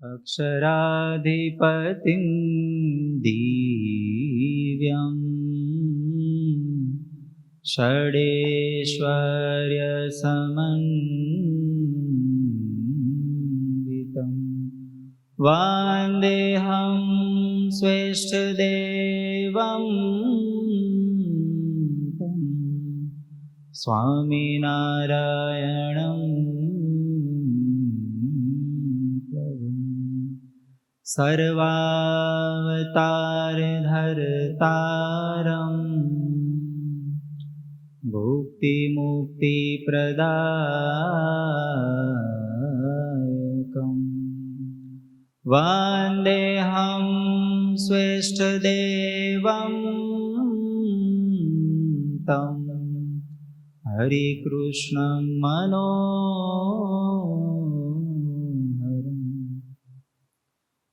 अक्षराधिपतिं दिव्यं षडेश्वर्यसमन्वितं वन्देऽहं श्रेष्ठदेवं स्वामिनारायणं सर्वावतारधर्तारं भुक्तिमुक्तिप्रदायकं वन्देऽहं श्रेष्ठदेवं तं हरिकृष्णं मनोहरम्।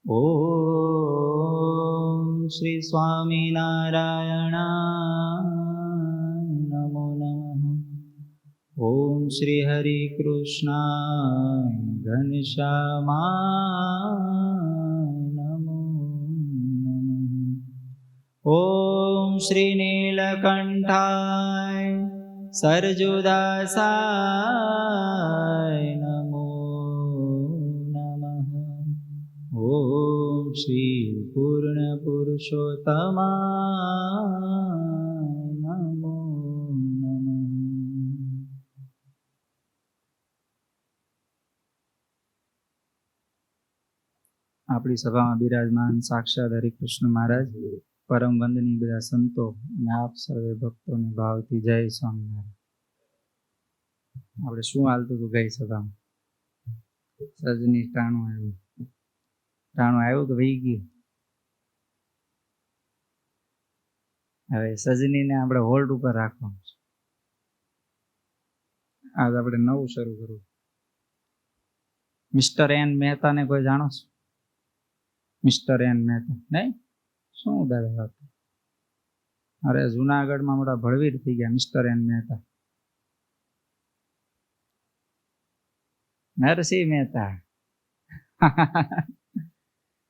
ॐ श्री स्वामिनारायणाय नमो नमः। ॐ श्री हरिकृष्णाय घनश्यामाय नमो नमः। ॐ श्री नीलकण्ठाय सरजुदासाय नमो नमः। ॐ श्री पूर्णपुरुषोत्तमाय नमो नमः। આપણી સભામાં બિરાજમાન સાક્ષાત હરિકૃષ્ણ મહારાજ, પરમ વંદનીય બધા સંતો અને આપ સર્વે ભક્તોને ભાવથી જય સ્વામિનારાયણ. આપણે શું હાલતું હતું ગઈ સભામાં? સજની ટાણું આવ્યું કે વહી ગયું? હવે સજનીને આપણે હોલ્ડ ઉપર રાખવાનું છે. આજ આપણે નવું શરૂ કરવું. મિસ્ટર એન મહેતાને કોઈ જાણો છો? મિસ્ટર એન મહેતા નહીં? શું દાદા વાત? અરે જુનાગઢમાં મોટા ભળવીર થઈ ગયા મિસ્ટર એન મહેતા. નરસિંહ મહેતા.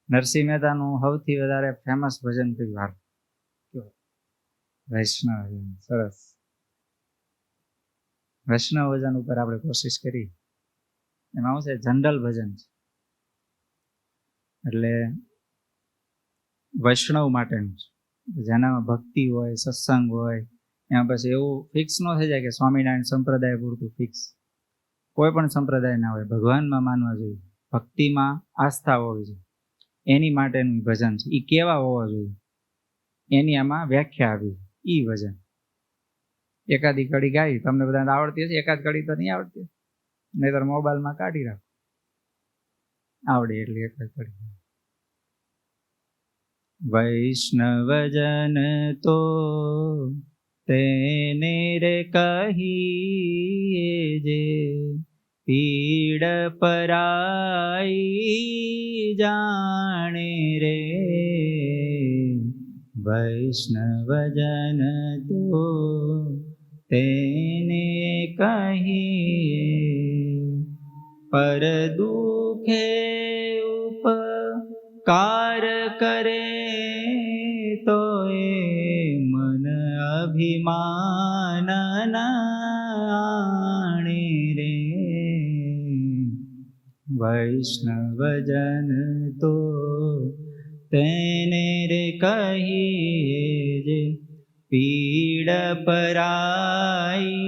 નરસિંહ મહેતાનું સૌથી વધારે ફેમસ ભજન કયું? વૈષ્ણવ. સરસ. વૈષ્ણવ ભજન ઉપર આપણે કોશિશ કરી. એમાં શું છે? જનરલ ભજન છે, એટલે વૈષ્ણવ માટેનું છે. જેનામાં ભક્તિ હોય, સત્સંગ હોય, એમાં પછી એવું ફિક્સ ન થઈ જાય કે સ્વામિનારાયણ સંપ્રદાય પૂરતું ફિક્સ. કોઈ પણ સંપ્રદાય ના હોય, ભગવાનમાં માનવા જોઈએ, ભક્તિમાં આસ્થા હોવી જોઈએ, એની માટેનું ભજન છે. એ કેવા હોવા જોઈએ એની આમાં વ્યાખ્યા આવી. ઈ ભજન એકાદી કડી ગાઈ, તમને બધાને આવડતી હશે. એકાદ કડી તો નહીં આવડતી, નહીતર મોબાઈલમાં કાઢી રાખો. આવડે એટલે એકાદ કડી. વૈષ્ણવજન તો તેને રે કહીએ જે પીડ પરાઈ જાણે રે. વૈષ્ણવજન તો તેને કહીએ પર દુખે ઉપકાર કરે તો એ મન અભિમાન આણે રે. વૈષ્ણવજન તો તેને રે કહીએ જે પીડ પરાઈ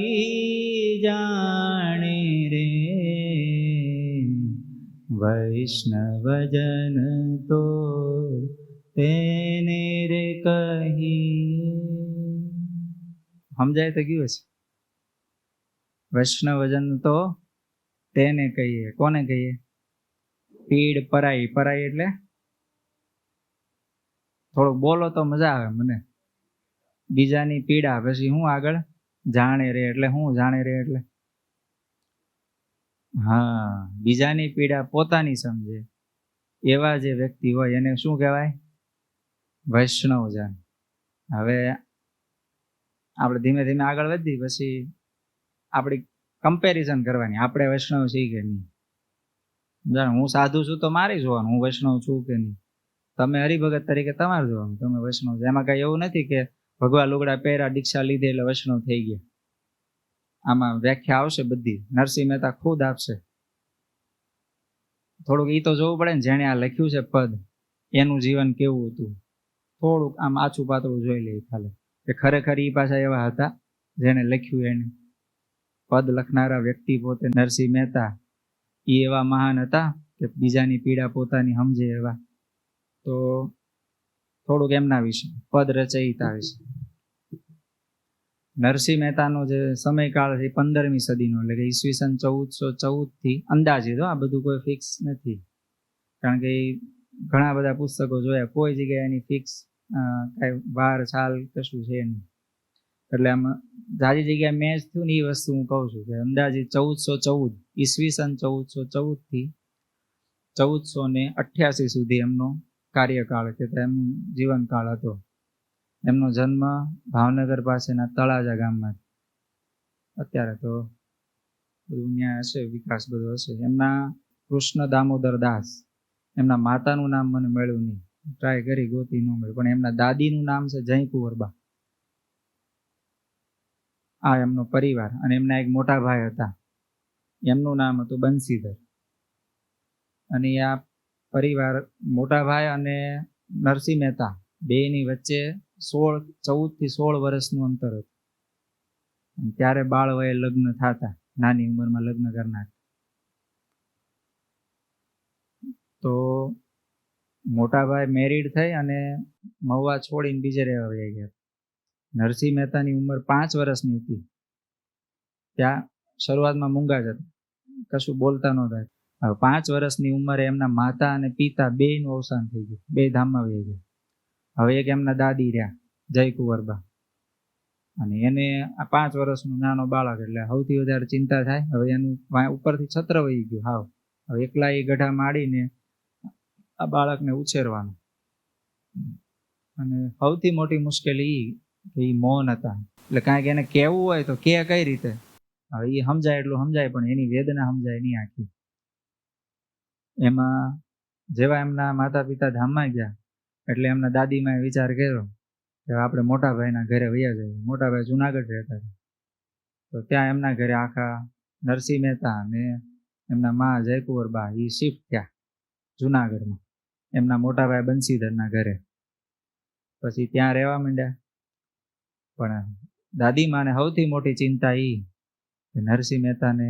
જાણે રે. વૈષ્ણવજન તો તેને રે કહીએ. સમજાય તો ગયું છે? વૈષ્ણવજન તો તેને કહીએ. કોને કહીએ? પીડ પરાઈ. પરાઈ એટલે થોડુંક બોલો તો મજા આવે મને. બીજાની પીડા, પછી હું આગળ જાણે રે એટલે હું જાણે રે એટલે હા, બીજાની પીડા પોતાની સમજે એવા જે વ્યક્તિ હોય એને શું કહેવાય? વૈષ્ણવજન. હવે આપણે ધીમે ધીમે આગળ વધી, પછી આપણી કમ્પેરિઝન કરવાની, આપણે વૈષ્ણવ છીએ કે નહીં. જાણે હું સાધુ છું તો મારી જોવાનું, હું વૈષ્ણવ છું કે નહીં. તમે હરિભગત તરીકે તમારે જોવાનું, તમે વૈષ્ણવ છો. એમાં કઈ એવું નથી કે ભગવા લુગડા પહેર્યા, દીક્ષા લીધે એટલે વૈષ્ણવ થઈ ગયા. આમાં વ્યાખ્યા આવશે બધી, નરસિંહ મહેતા ખુદ આપશે. થોડુંક ઈ તો જોવું પડે ને, જેણે આ લખ્યું છે પદ, એનું જીવન કેવું હતું. થોડુંક આમ આછું પાતળું જોઈ લઈએ ખાલી, કે ખરેખર ઈ પાછા એવા હતા જેણે લખ્યું. એને પદ લખનારા વ્યક્તિ પોતે નરસિંહ મહેતા, ઈ એવા મહાન હતા કે બીજાની પીડા પોતાની સમજે એવા. તો થોડુંક એમના વિશે, પદ રચયિતા વિશે. નરસિંહ મહેતાનો જે સમયકાળ છે 15મી સદીનો, એટલે કે ઈસવીસન 1414 થી અંદાજિત, આ બધું કોઈ ફિક્સ નથી, કારણ કે ઘણા બધા પુસ્તકો જોયા, કોઈ જગ્યાએ એની ફિક્સ કઈ વાર સાલ કશું છે નહીં. એટલે આમ જાજી જગ્યાએ મેચ થયું ને એ વસ્તુ હું કહું છું કે અંદાજિત 1414 ઈસવીસન 1414 થી 1488 સુધી એમનો કાર્યકાળ કે એમનો જીવનકાળ હતો. એમનો જન્મ ભાવનગર પાસેના તળાજા ગામમાં. અત્યારે તો બધું ત્યાં હશે, વિકાસ બધો હશે. એમના કૃષ્ણ દામોદર દાસ, એમના માતાનું નામ મને મળ્યું નહીં, ટ્રાય કરી ગોતી ન મળ્યું, પણ એમના દાદીનું નામ છે જયકુંવરબા. આ એમનો પરિવાર. અને એમના એક મોટા ભાઈ હતા, એમનું નામ હતું બંસીધર. અને આ પરિવાર, મોટા ભાઈ અને નરસિંહ મહેતા બેની વચ્ચે 14 થી 16 વર્ષનું અંતર હતું. ત્યારે બાળ વયે લગ્ન થતા, નાની ઉંમરમાં લગ્ન કરનાર. તો મોટા ભાઈ મેરીડ થઈ અને મહુવા છોડીને બીજે રહેવા વયા ગયા. નરસિંહ મહેતાની ઉંમર 5 વર્ષની હતી. ત્યાં શરૂઆતમાં મૂંગા જ હતા, કશું બોલતા નહોતા. હવે 5 વર્ષની ઉંમરે એમના માતા અને પિતા બેયનું અવસાન થઈ ગયું, બે ધામમાં વહી ગયા. હવે એક એમના દાદી રહ્યા જયકુંવરબા, અને એને આ 5 વર્ષનું નાનો બાળક, એટલે સૌથી વધારે ચિંતા થાય. હવે એનું ઉપરથી છત્ર વહી ગયું હાવ. હવે એકલા એ ગઢા માંડીને આ બાળકને ઉછેરવાનું. અને સૌથી મોટી મુશ્કેલી કે એ મૌન હતા. એટલે કાંઈક એને કહેવું હોય તો કે કઈ રીતે? હવે એ સમજાય એટલું સમજાય, પણ એની વેદના સમજાય નહીં આખી. એમાં જેવા એમના માતા પિતા ધામમાં ગયા એટલે એમના દાદીમાએ વિચાર કર્યો કે આપણે મોટા ભાઈના ઘરે વયા જઈએ. મોટા ભાઈ જુનાગઢ રહેતા હતા, તો ત્યાં એમના ઘરે આખા નરસિંહ મહેતા અને એમના મા જયકુંવરબા એ શિફ્ટ થયા જુનાગઢમાં, એમના મોટા ભાઈ બંસીધરના ઘરે. પછી ત્યાં રહેવા માંડ્યા. પણ દાદીમાને સૌથી મોટી ચિંતા એ કે નરસિંહ મહેતાને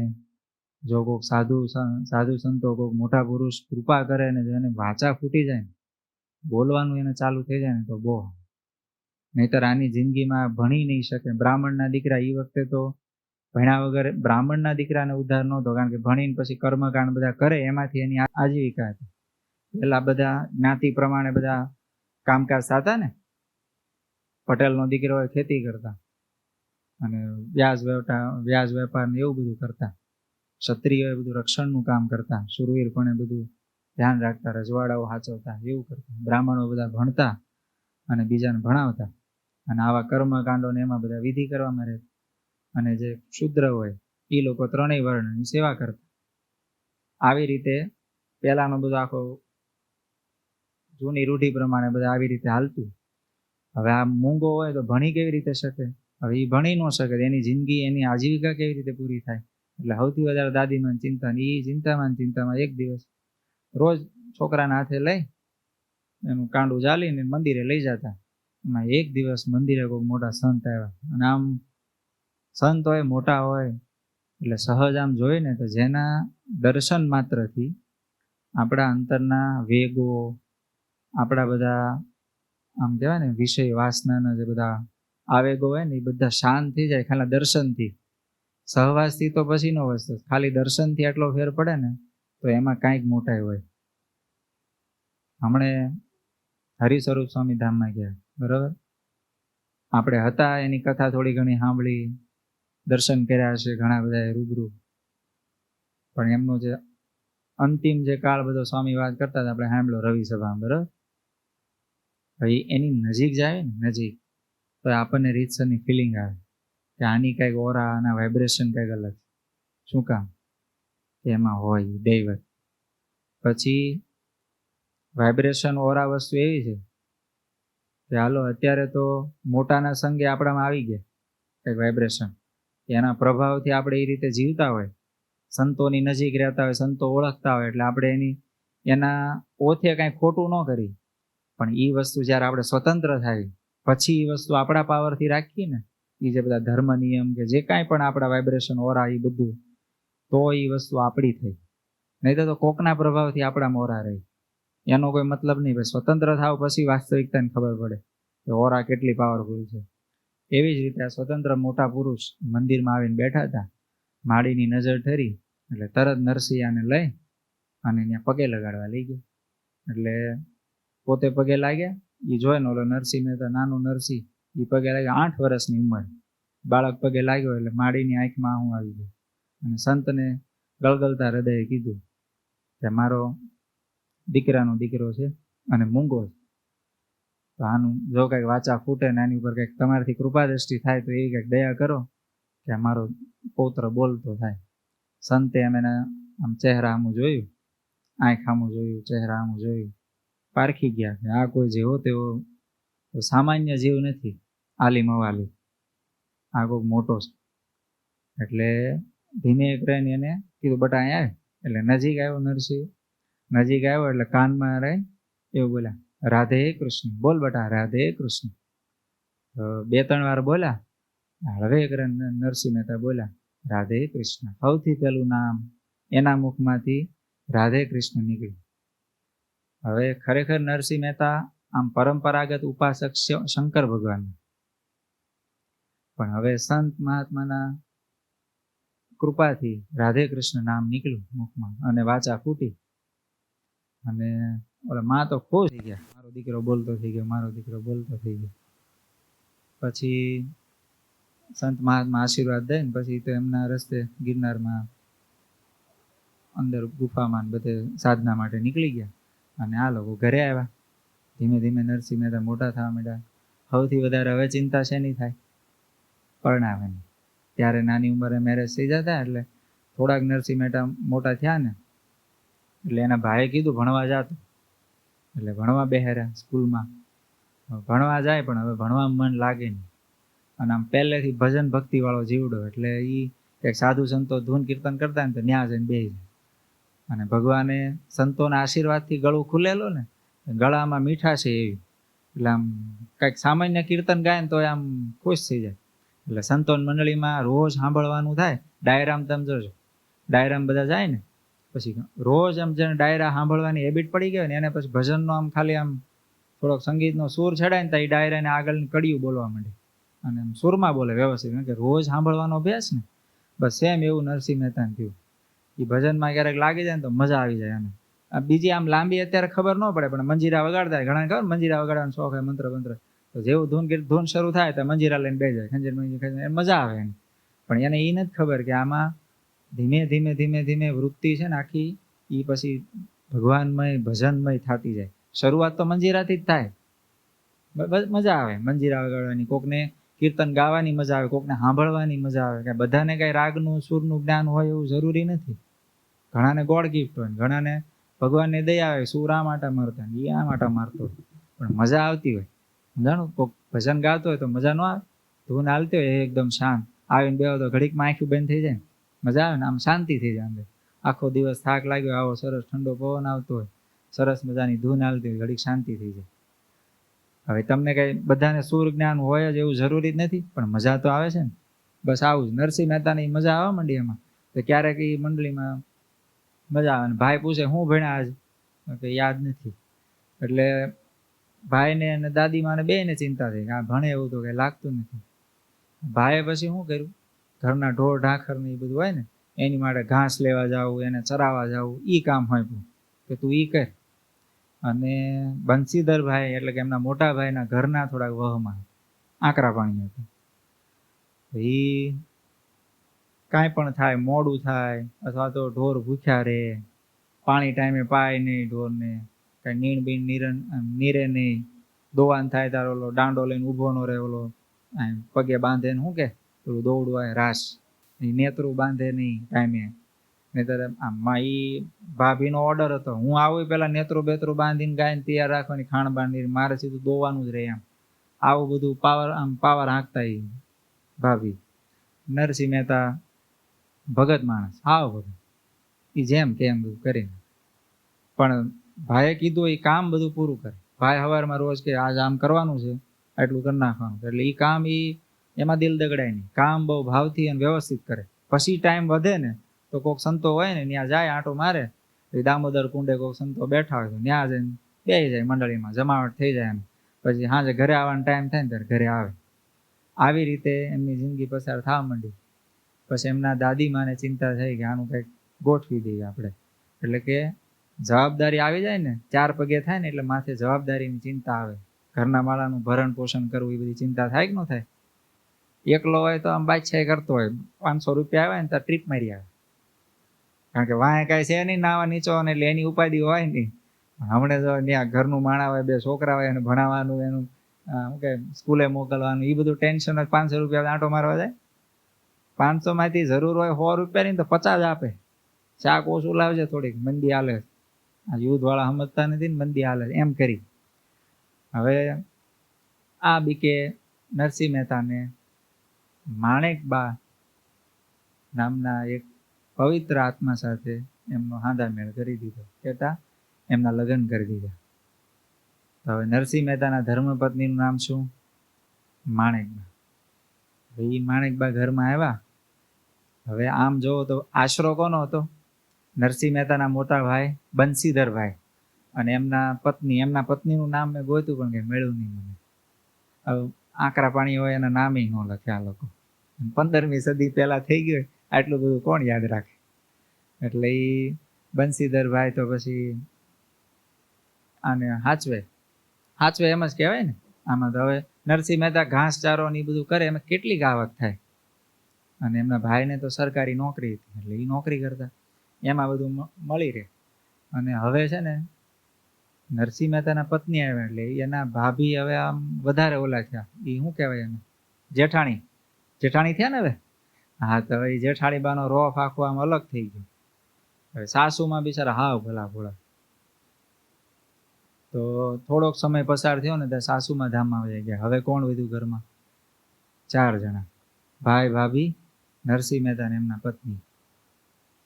જો કોઈક સાધુ સંતો, કોઈક મોટા પુરુષ કૃપા કરે ને જો એને વાચા ફૂટી જાય ને, બોલવાનું એને ચાલુ થઈ જાય ને, તો બહુ. નહીતર આની જિંદગીમાં ભણી નહીં શકે. બ્રાહ્મણના દીકરા એ વખતે તો ભણ્યા વગર બ્રાહ્મણના દીકરાને ઉદ્ધાર નહોતો, કારણ કે ભણીને પછી કર્મકાંડ બધા કરે, એમાંથી એની આજીવિકા હતી. પેલા બધા જ્ઞાતિ પ્રમાણે બધા કામકાજ થતા ને, પટેલનો દીકરો હોય ખેતી કરતા, અને વ્યાજ વેપાર ને એવું બધું કરતા. ક્ષત્રિય બધું રક્ષણનું કામ કરતા, શૂરવીરપણે બધું ધ્યાન રાખતા, રજવાડાઓ સાચવતા, એવું કરતા. બ્રાહ્મણો બધા ભણતા અને બીજાને ભણાવતા, અને આવા કર્મકાંડોને એમાં બધા વિધિ કરવામાં રહેતા. અને જે શુદ્ર હોય એ લોકો 3 વર્ણની સેવા કરતા. આવી રીતે પહેલાનો બધો આખો જૂની રૂઢિ પ્રમાણે બધા આવી રીતે હાલતું. હવે આ મૂંગો હોય તો ભણી કેવી રીતે શકે? હવે એ ભણી ન શકે, એની જિંદગી, એની આજીવિકા કેવી રીતે પૂરી થાય? એટલે સૌથી વધારે દાદીમાં ચિંતા. ને એ ચિંતામાં એક દિવસ રોજ છોકરાના હાથે લઈ એનું કાંડું ચાલીને મંદિરે લઈ જતા. એમાં એક દિવસ મંદિરે કોઈ મોટા સંત આવ્યા. અને આમ સંત હોય, મોટા હોય, એટલે સહજ આમ જોઈએ ને તો જેના દર્શન માત્રથી આપણા અંતરના વેગો, આપણા બધા આમ કહેવાય ને વિષય વાસનાના જે બધા આવેગો હોય ને, એ બધા શાંત થઈ જાય ખાલી દર્શનથી. સહવાસથી તો પછીનો વસ્તુ, ખાલી દર્શનથી આટલો ફેર પડે ને, તો એમાં કાંઈક મોટાઈ હોય. હમણે હરિસ્વરૂપ સ્વામી ધામમાં ગયા, બરાબર? આપણે હતા, એની કથા થોડી ઘણી સાંભળી, દર્શન કર્યા હશે ઘણા બધા રૂબરૂ. પણ એમનો જે અંતિમ જે કાળ બધો સ્વામી વાત કરતા હતા, આપણે સાંભળ્યો રવિ સભામાં, બરાબર? ભાઈ એની નજીક જાય ને, નજીક, તો આપણને રીતસરની ફિલિંગ આવે કે આની કંઈક ઓરા, આના વાઇબ્રેશન કંઈક અલગ. શું કામ? કે એમાં હોય દૈવત. પછી વાઇબ્રેશન ઓરા વસ્તુ એવી છે કે હાલો અત્યારે તો મોટાના સંગે આપણામાં આવી ગયા કંઈક વાઇબ્રેશન, એના પ્રભાવથી આપણે એ રીતે જીવતા હોય, સંતોની નજીક રહેતા હોય, સંતો ઓળખતા હોય, એટલે આપણે એના ઓથે કાંઈ ખોટું ન કરી. પણ એ વસ્તુ જ્યારે આપણે સ્વતંત્ર થાય પછી એ વસ્તુ આપણા પાવરથી રાખીએ ને, એ જે બધા ધર્મ નિયમ કે જે કાંઈ પણ આપણા વાઇબ્રેશન ઓરા એ બધું, તો એ વસ્તુ આપણી થઈ. નહીં તો કોકના પ્રભાવથી આપણા ઓરા રહી, એનો કોઈ મતલબ નહીં. ભાઈ સ્વતંત્ર થાવ પછી વાસ્તવિકતાને ખબર પડે કે ઓરા કેટલી પાવરફુલ છે. એવી જ રીતે આ સ્વતંત્ર મોટા પુરુષ મંદિરમાં આવીને બેઠા હતા, માળીની નજર ઠરી એટલે તરત નરસિંહાને લઈ અને ત્યાં પગે લગાડવા લઈ ગયા. એટલે પોતે પગે લાગ્યા, એ જોઈને ઓલો નરસિંહ મહેતા, નાનો નરસિંહ, એ પગે લાગ્યા, 8 વર્ષની ઉંમર, બાળક પગે લાગ્યો એટલે માળીની આંખમાં આંસુ આવી ગયું. અને સંતને ગળગળતા હૃદયે કીધું કે મારો દીકરાનો દીકરો છે અને મૂંગો છે, તો આનું જો કંઈક વાચા ફૂટે ને આની ઉપર કંઈક તમારાથી કૃપા દ્રષ્ટિ થાય તો એવી કંઈક દયા કરો કે મારો પૌત્ર બોલતો થાય. સંતે એમને આમ ચહેરા આમું જોયું, આંખ આમું જોયું, ચહેરા આમું જોયું, પારખી ગયા કે આ કોઈ જેવો તેવો સામાન્ય જીવ નથી, આલિમ અવાલી, આ કોઈ મોટો છે. એટલે ધીમે કરીને એને કીધું બટા અહીંયા આવે. એટલે નજીક આવ્યો નરસિંહ, નજીક આવ્યો એટલે કાનમાં રહી એવું બોલ્યા, રાધે કૃષ્ણ, બોલ બટા રાધે કૃષ્ણ. 2-3 વાર બોલ્યા. હળવે કરીને નરસિંહ મહેતા બોલ્યા રાધે કૃષ્ણ. સૌથી પહેલું નામ એના મુખમાંથી રાધે કૃષ્ણ નીકળ્યું. હવે ખરેખર નરસિંહ મહેતા આમ પરંપરાગત ઉપાસક શંકર ભગવાન, પણ હવે સંત મહાત્માના કૃપાથી રાધે કૃષ્ણ નામ નીકળ્યું મુખમાં અને વાચા ફૂટી. અને ઓલા માં તો ખુશ થઈ ગયા, મારો દીકરો બોલતો થઈ ગયો, મારો દીકરો બોલતો થઈ ગયો. પછી સંત મહાત્મા આશીર્વાદ દે ને પછી તો એમના રસ્તે ગિરનારમાં અંદર ગુફામાં બધે સાધના માટે નીકળી ગયા. અને આ લોકો ઘરે આવ્યા. ધીમે ધીમે નરસિંહ મહેતા મોટા થવા માંડ્યા. સૌથી વધારે હવે ચિંતા શેની થાય? પરણાવાની. ત્યારે નાની ઉંમરે મેરેજ થઈ જતા, એટલે થોડાક નરસિંહ મહેતા મોટા થયા ને એટલે એના ભાઈએ કીધું ભણવા જાતો. એટલે ભણવા બેહાર્યા સ્કૂલમાં. ભણવા જાય પણ હવે ભણવામાં મન લાગે નહીં. અને આમ પહેલેથી ભજન ભક્તિ વાળો જીવડો, એટલે એ કંઈક સાધુ સંતો ધૂન કીર્તન કરતા ને તો ન્યા જઈને બેસી જાય. અને ભગવાને સંતોના આશીર્વાદથી ગળું ખુલેલું ને, ગળામાં મીઠાશ છે એવી, એટલે આમ કંઈક સામાન્ય કીર્તન ગાય ને તો આમ ખુશ થઈ જાય. એટલે સંતોન મંડળીમાં રોજ સાંભળવાનું થાય. ડાયરામ તમે જોજો, ડાયરામ બધા જાય ને પછી રોજ આમ જેને ડાયરા સાંભળવાની હેબિટ પડી ગઈ ને એને પછી ભજનનો આમ ખાલી આમ થોડોક સંગીતનો સૂર ચડાય ને તો એ ડાયરાને આગળની કડીયું બોલવા માંડે અને આમ સૂરમાં બોલે વ્યવસ્થિત, કારણ કે રોજ સાંભળવાનો અભ્યાસ ને. બસ સેમ એવું નરસિંહ મહેતાને થયું. એ ભજનમાં ક્યારેક લાગી જાય ને તો મજા આવી જાય. અને બીજી આમ લાંબી અત્યારે ખબર ન પડે પણ મંજીરા વગાડતા, ઘણા ખબર મંજીરા વગાડવાનો શોખ હોય, મંત્ર તો જેવું ધૂન શરૂ થાય તો મંજીરા લઈને બે જાય, ખંજર મજા આવે એને. પણ એને એ નથી ખબર કે આમાં ધીમે ધીમે ધીમે ધીમે વૃત્તિ છે ને આખી એ પછી ભગવાનમય ભજનમય થતી જાય. શરૂઆત તો મંજીરાથી જ થાય. મજા આવે મંજીરા વગાડવાની, કોકને કીર્તન ગાવાની મજા આવે, કોકને સાંભળવાની મજા આવે. કે બધાને કઈ રાગનું સૂરનું જ્ઞાન હોય એવું જરૂરી નથી. ઘણાને ગોડ ગિફ્ટ હોય, ઘણાને ભગવાનને દયા આવે, સૂર આ માટે મારતા એ આ માટે મારતો હોય, પણ મજા આવતી હોય. સમજાણું? કોક ભજન ગાતો હોય તો મજા ન આવે? ધૂન હાલતી હોય એકદમ શાંત, આવીને બેહો તો ઘડીકમાં આંખું બંધ થઈ જાય, મજા આવે ને, આમ શાંતિ થઈ જાય અંદર. આખો દિવસ થાક લાગ્યો, આવો સરસ ઠંડો પવન આવતો હોય, સરસ મજાની ધૂન હાલતી હોય, ઘડીક શાંતિ થઈ જાય. હવે તમને કઈ બધાને સૂર જ્ઞાન હોય જ એવું જરૂરી જ નથી, પણ મજા તો આવે છે ને. બસ આવું જ નરસિંહ મહેતાની મજા આવવા માંડી એમાં. તો ક્યારેક એ મંડળીમાં મજા આવે. ભાઈ પૂછે શું ભણ્યા આજ? કે યાદ નથી. એટલે ભાઈને અને દાદીમાને બેયને ચિંતા થઈ કે આ ભણે એવું તો કઈ લાગતું નથી. ભાઈએ પછી શું કર્યું, ઘરના ઢોર ઢાંખર ને એ બધું હોય ને એની માટે ઘાસ લેવા જવું, એને ચરાવવા જવું, ઈ કામ હોય કે તું ઈ કર. અને બંસીધર ભાઈ એટલે કે એમના મોટા ભાઈના ઘરના થોડાક વહમાં આકરા પાણી હતું. એ કાંઈ પણ થાય, મોડું થાય અથવા તો ઢોર ભૂખ્યા રહે, પાણી ટાઈમે પાય નહીં ઢોરને, કઈ નીણ બીણ નીરે નહીં, દોવાન થાય તારો ઓલો દાંડો લઈને ઊભો ન રહે, ઓલો પગે બાંધે ને શું કે પેલું દોડું આવે રાસ, એ નેતરું બાંધે નહીં ટાઈમે, નહીંતર આમાં ઈ ભાભીનો ઓર્ડર હતો, હું આવું પેલા નેત્રો બેત્રો બાંધીને ગાયને તૈયાર રાખવાની, ખાણ બાંધીને, મારે સીધું દોવાનું જ રહે એમ. આવું બધું પાવર હાંકતા ઈ ભાભી. નરસિંહ મહેતા ભગત માણસ, હાવ ભગત, ઈ જેમ કેમ બધું કરીને. પણ ભાઈએ કીધું એ કામ બધું પૂરું કરે. ભાઈ સવારમાં રોજ કે આજ આમ કરવાનું છે, આટલું કરી નાખવાનું, એટલે એ કામ એમાં દિલ દગડાય નહીં. કામ બહુ ભાવથી અને વ્યવસ્થિત કરે. પછી ટાઈમ વધે ને તો કોઈક સંતો હોય ને ત્યાં જાય, આંટો મારે. એ દામોદર કુંડે કોઈક સંતો બેઠા હોય તો ત્યાં જઈને બેસી જાય, મંડળીમાં જમાવટ થઈ જાય એમ. પછી સાંજે ઘરે આવવાનો ટાઈમ થાય ને ત્યારે ઘરે આવે. આવી રીતે એમની જિંદગી પસાર થવા માંડી. પછી એમના દાદીમાને ચિંતા થઈ કે આનું કંઈક ગોઠવી દઈએ આપણે. એટલે કે જવાબદારી આવી જાય ને, 4 પગે થાય ને એટલે માથે જવાબદારીની ચિંતા આવે. ઘરના માળાનું ભરણ પોષણ કરવું, એ બધી ચિંતા થાય કે ન થાય? એકલો હોય તો આમ બાદશાહી કરતો હોય, 500 રૂપિયા આવે ને તો ટ્રીપ મારી આવે. કારણ કે વાંહે કાંઈ છે નહીં, નાવા નીચો ને એટલે એની ઉપાધિ હોય નહીં. હમણાં જો ત્યાં ઘરનું માણા હોય, 2 છોકરા હોય, એને ભણાવવાનું, એનું શું કે સ્કૂલે મોકલવાનું, એ બધું ટેન્શન જ. 500 રૂપિયા આંટો મારવા જાય. 500 માંથી જરૂર હોય 100 રૂપિયાની તો 50 આપે. શાક ઓછું લાવજે, થોડીક મંદી હાલે. આ યુદ્ધ વાળા સમજતા નથી ને, મંદી હાલે એમ કરી. હવે આ બીકે નરસિંહ મહેતાને માણેકબા નામના એક પવિત્ર આત્મા સાથે એમનો હાંદામેળ કરી દીધો, કેતા એમના લગ્ન કરી દીધા. તો હવે નરસિંહ મહેતાના ધર્મપત્નીનું નામ શું? માણેકબા. એ માણેકબા ઘરમાં આવ્યા. હવે આમ જોવો તો આશરો કોનો હતો? નરસિંહ મહેતાના મોટા ભાઈ બંસીધરભાઈ અને એમના પત્નીનું નામ મેં ગોતું પણ કે મળ્યું નહીં મને. હવે આકરા પાણી હોય એના નામે ન લખ્યા લોકો. 15મી સદી પહેલા થઈ ગયું, આટલું બધું કોણ યાદ રાખે? એટલે એ બંસીધરભાઈ તો પછી આને હાચવે એમ જ કહેવાય ને. આમાં તો હવે નરસિંહ મહેતા ઘાસચારો ને એ બધું કરે, એમાં કેટલી આવક થાય. અને એમના ભાઈને તો સરકારી નોકરી હતી, એટલે એ નોકરી કરતા, એમાં બધું મળી રહે. અને હવે છે ને નરસિંહ મહેતાના પત્ની આવ્યા એટલે એના ભાભી હવે આમ વધારે ઓલા થયા. એ શું કહેવાય એને? જેઠાણી થયા ને હવે. હા, તો એ જેઠાણી બાનો રોફ આખો આમ અલગ થઈ ગયો. હવે સાસુમાં બિચારા હાવ ભલા ભોળા. તો થોડોક સમય પસાર થયો ને ત્યાં સાસુમાં ધામમાં વહી ગયા. હવે કોણ વધ્યું ઘરમાં? 4 જણા, ભાઈ, ભાભી, નરસિંહ મહેતા ને એમના પત્ની.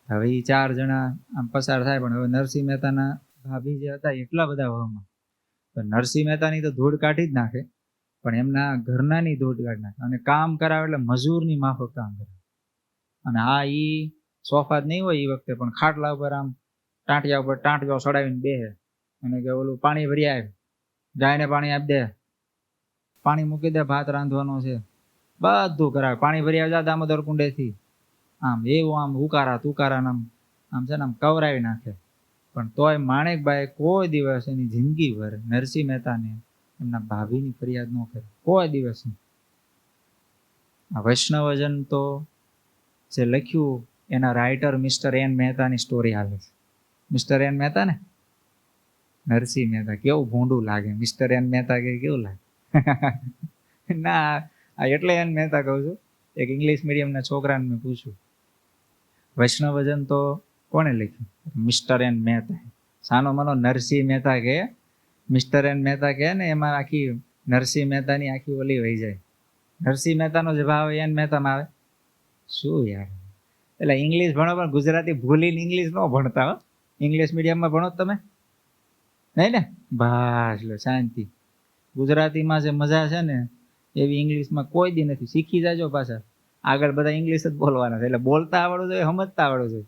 હવે એ 4 જણા આમ પસાર થાય. પણ હવે નરસિંહ મહેતાના ભાભી જે હતા એટલા બધા વહમાં, તો નરસિંહ મહેતાની તો ધૂળ કાઢી જ નાખે, પણ એમના ઘરનાની ધૂળ કાઢી નાખે. અને કામ કરાવે એટલે મજૂરની માફક કામ કરે. અને આ ઈ સોફા જ નહીં હોય એ વખતે, પણ ખાટલા ઉપર આમ ટાંટિયા ઉપર ટાંટિયો ચડાવીને બેસે અને કે ઓલું પાણી ભરી આવે, ગાયને પાણી આપી દે, પાણી મૂકી દે, ભાત રાંધવાનો છે, બધું કરાવે. પાણી ભરી આવે દામોદર કુંડેથી. આમ એવું આમ ઉકારા તુકારા આમ છે ને આમ કવરાવી નાખે. પણ તોય માણેકબાઈ કોઈ દિવસ એની જિંદગી ભર નરસિંહ મહેતાને એમના ભાભીની ફરિયાદ ન કરે, કોઈ દિવસ નહીં. આ વૈષ્ણવજન તો જે લખ્યું એના રાઇટર મિસ્ટર એન મહેતાની સ્ટોરી હાલે છે. મિસ્ટર એન મહેતા ને નરસિંહ મહેતા કેવું ભૂંડું લાગે. મિસ્ટર એન મહેતા કે કેવું લાગે? ના, એટલે એન મહેતા કહું છું. એક ઇંગ્લિશ મીડિયમના છોકરાને મેં પૂછ્યું, વૈષ્ણવજન તો કોણે લખ્યું? Mister N Mehta. સાનો મનો નરસિંહ મહેતા કે મિસ્ટર એન મહેતા કે ને એમાં આખી નરસિંહ મહેતાની આખી ઓલી વહી જાય. નરસિંહ મહેતાનો જ ભાવ એન મહેતામાં આવે. શું યાર! એટલે ઇંગ્લિશ ભણો પણ ગુજરાતી ભૂલીને ઇંગ્લિશ ન ભણતા હો. ઇંગ્લિશ મીડિયમમાં ભણો તમે નહીં ને? બસ લો શાંતિ. ગુજરાતીમાં જે મજા છે ને એવી ઇંગ્લિશમાં કોઈ દી નથી. શીખી જાજો પાછા. આગળ બધા ઇંગ્લિશ જ બોલવાના છે. એટલે બોલતા આવડવું જોઈએ, સમજતા આવડવું જોઈએ.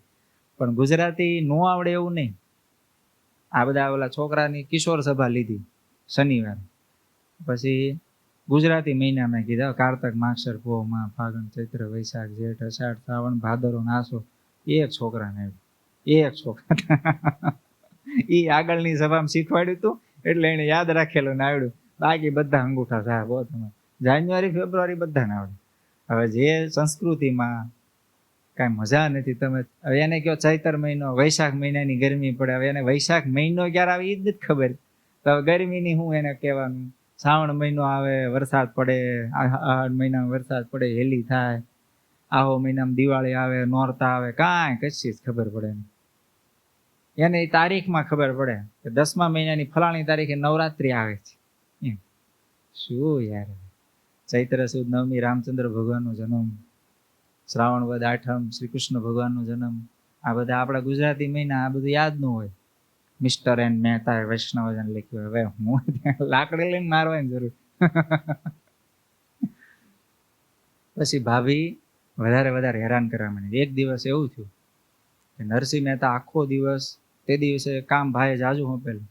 પણ ગુજરાતી ન આવડે એવું નહીં. આ બધા ઓલા છોકરાની કિશોર સભા લીધી શનિવારે. પછી ગુજરાતી મહિનામાં કીધા કારતક માગશર પોહ મા ફાગણ ચૈત્ર વૈશાખ જેઠ અષાઢ શ્રાવણ ભાદરો નાસો. એક છોકરાને આવ્યું, એક છોકરા. એ આગળની સભામાં શીખવાડ્યું હતું એટલે એને યાદ રાખેલું ને આવડ્યું. બાકી બધા અંગૂઠા સાહેબ હો તમે. જાન્યુઆરી ફેબ્રુઆરી બધાને આવડે. હવે જે સંસ્કૃતિમાં કાંઈ મજા નથી, તમે હવે એને કહો ચૈતર મહિનો, વૈશાખ મહિનાની ગરમી પડે. હવે એને વૈશાખ મહિનો ક્યારે આવે એ જ નથી ખબર. તો હવે ગરમીની હું એને કહેવાનું. શ્રાવણ મહિનો આવે, વરસાદ પડે, આષાઢ મહિનામાં વરસાદ પડે, હેલી થાય. આહો મહિનામાં દિવાળી આવે, નોરતા આવે, કાંઈ કશી જ ખબર પડે નહીં. એને એ તારીખમાં ખબર પડે કે 10મા મહિનાની ફલાણી તારીખે નવરાત્રિ આવે છે. એમ શું યાર, ચૈત્ર સુદ નવમી રામચંદ્ર ભગવાનનો જન્મ, શ્રાવણ વદ આઠમ શ્રી કૃષ્ણ ભગવાનનો જન્મ, આ બધા આપણા ગુજરાતી મહિના, આ બધું યાદ ન હોય. મિસ્ટર એન્ડ મહેતા વૈષ્ણવજન લખ્યું, હવે હું લાકડી લઈને મારવાની જરૂર. પછી ભાભી વધારે હેરાન કરવા માંડી. એક દિવસ એવું થયું કે નરસિંહ મહેતા આખો દિવસ, તે દિવસે કામ ભાઈએ જાજુ સોંપેલું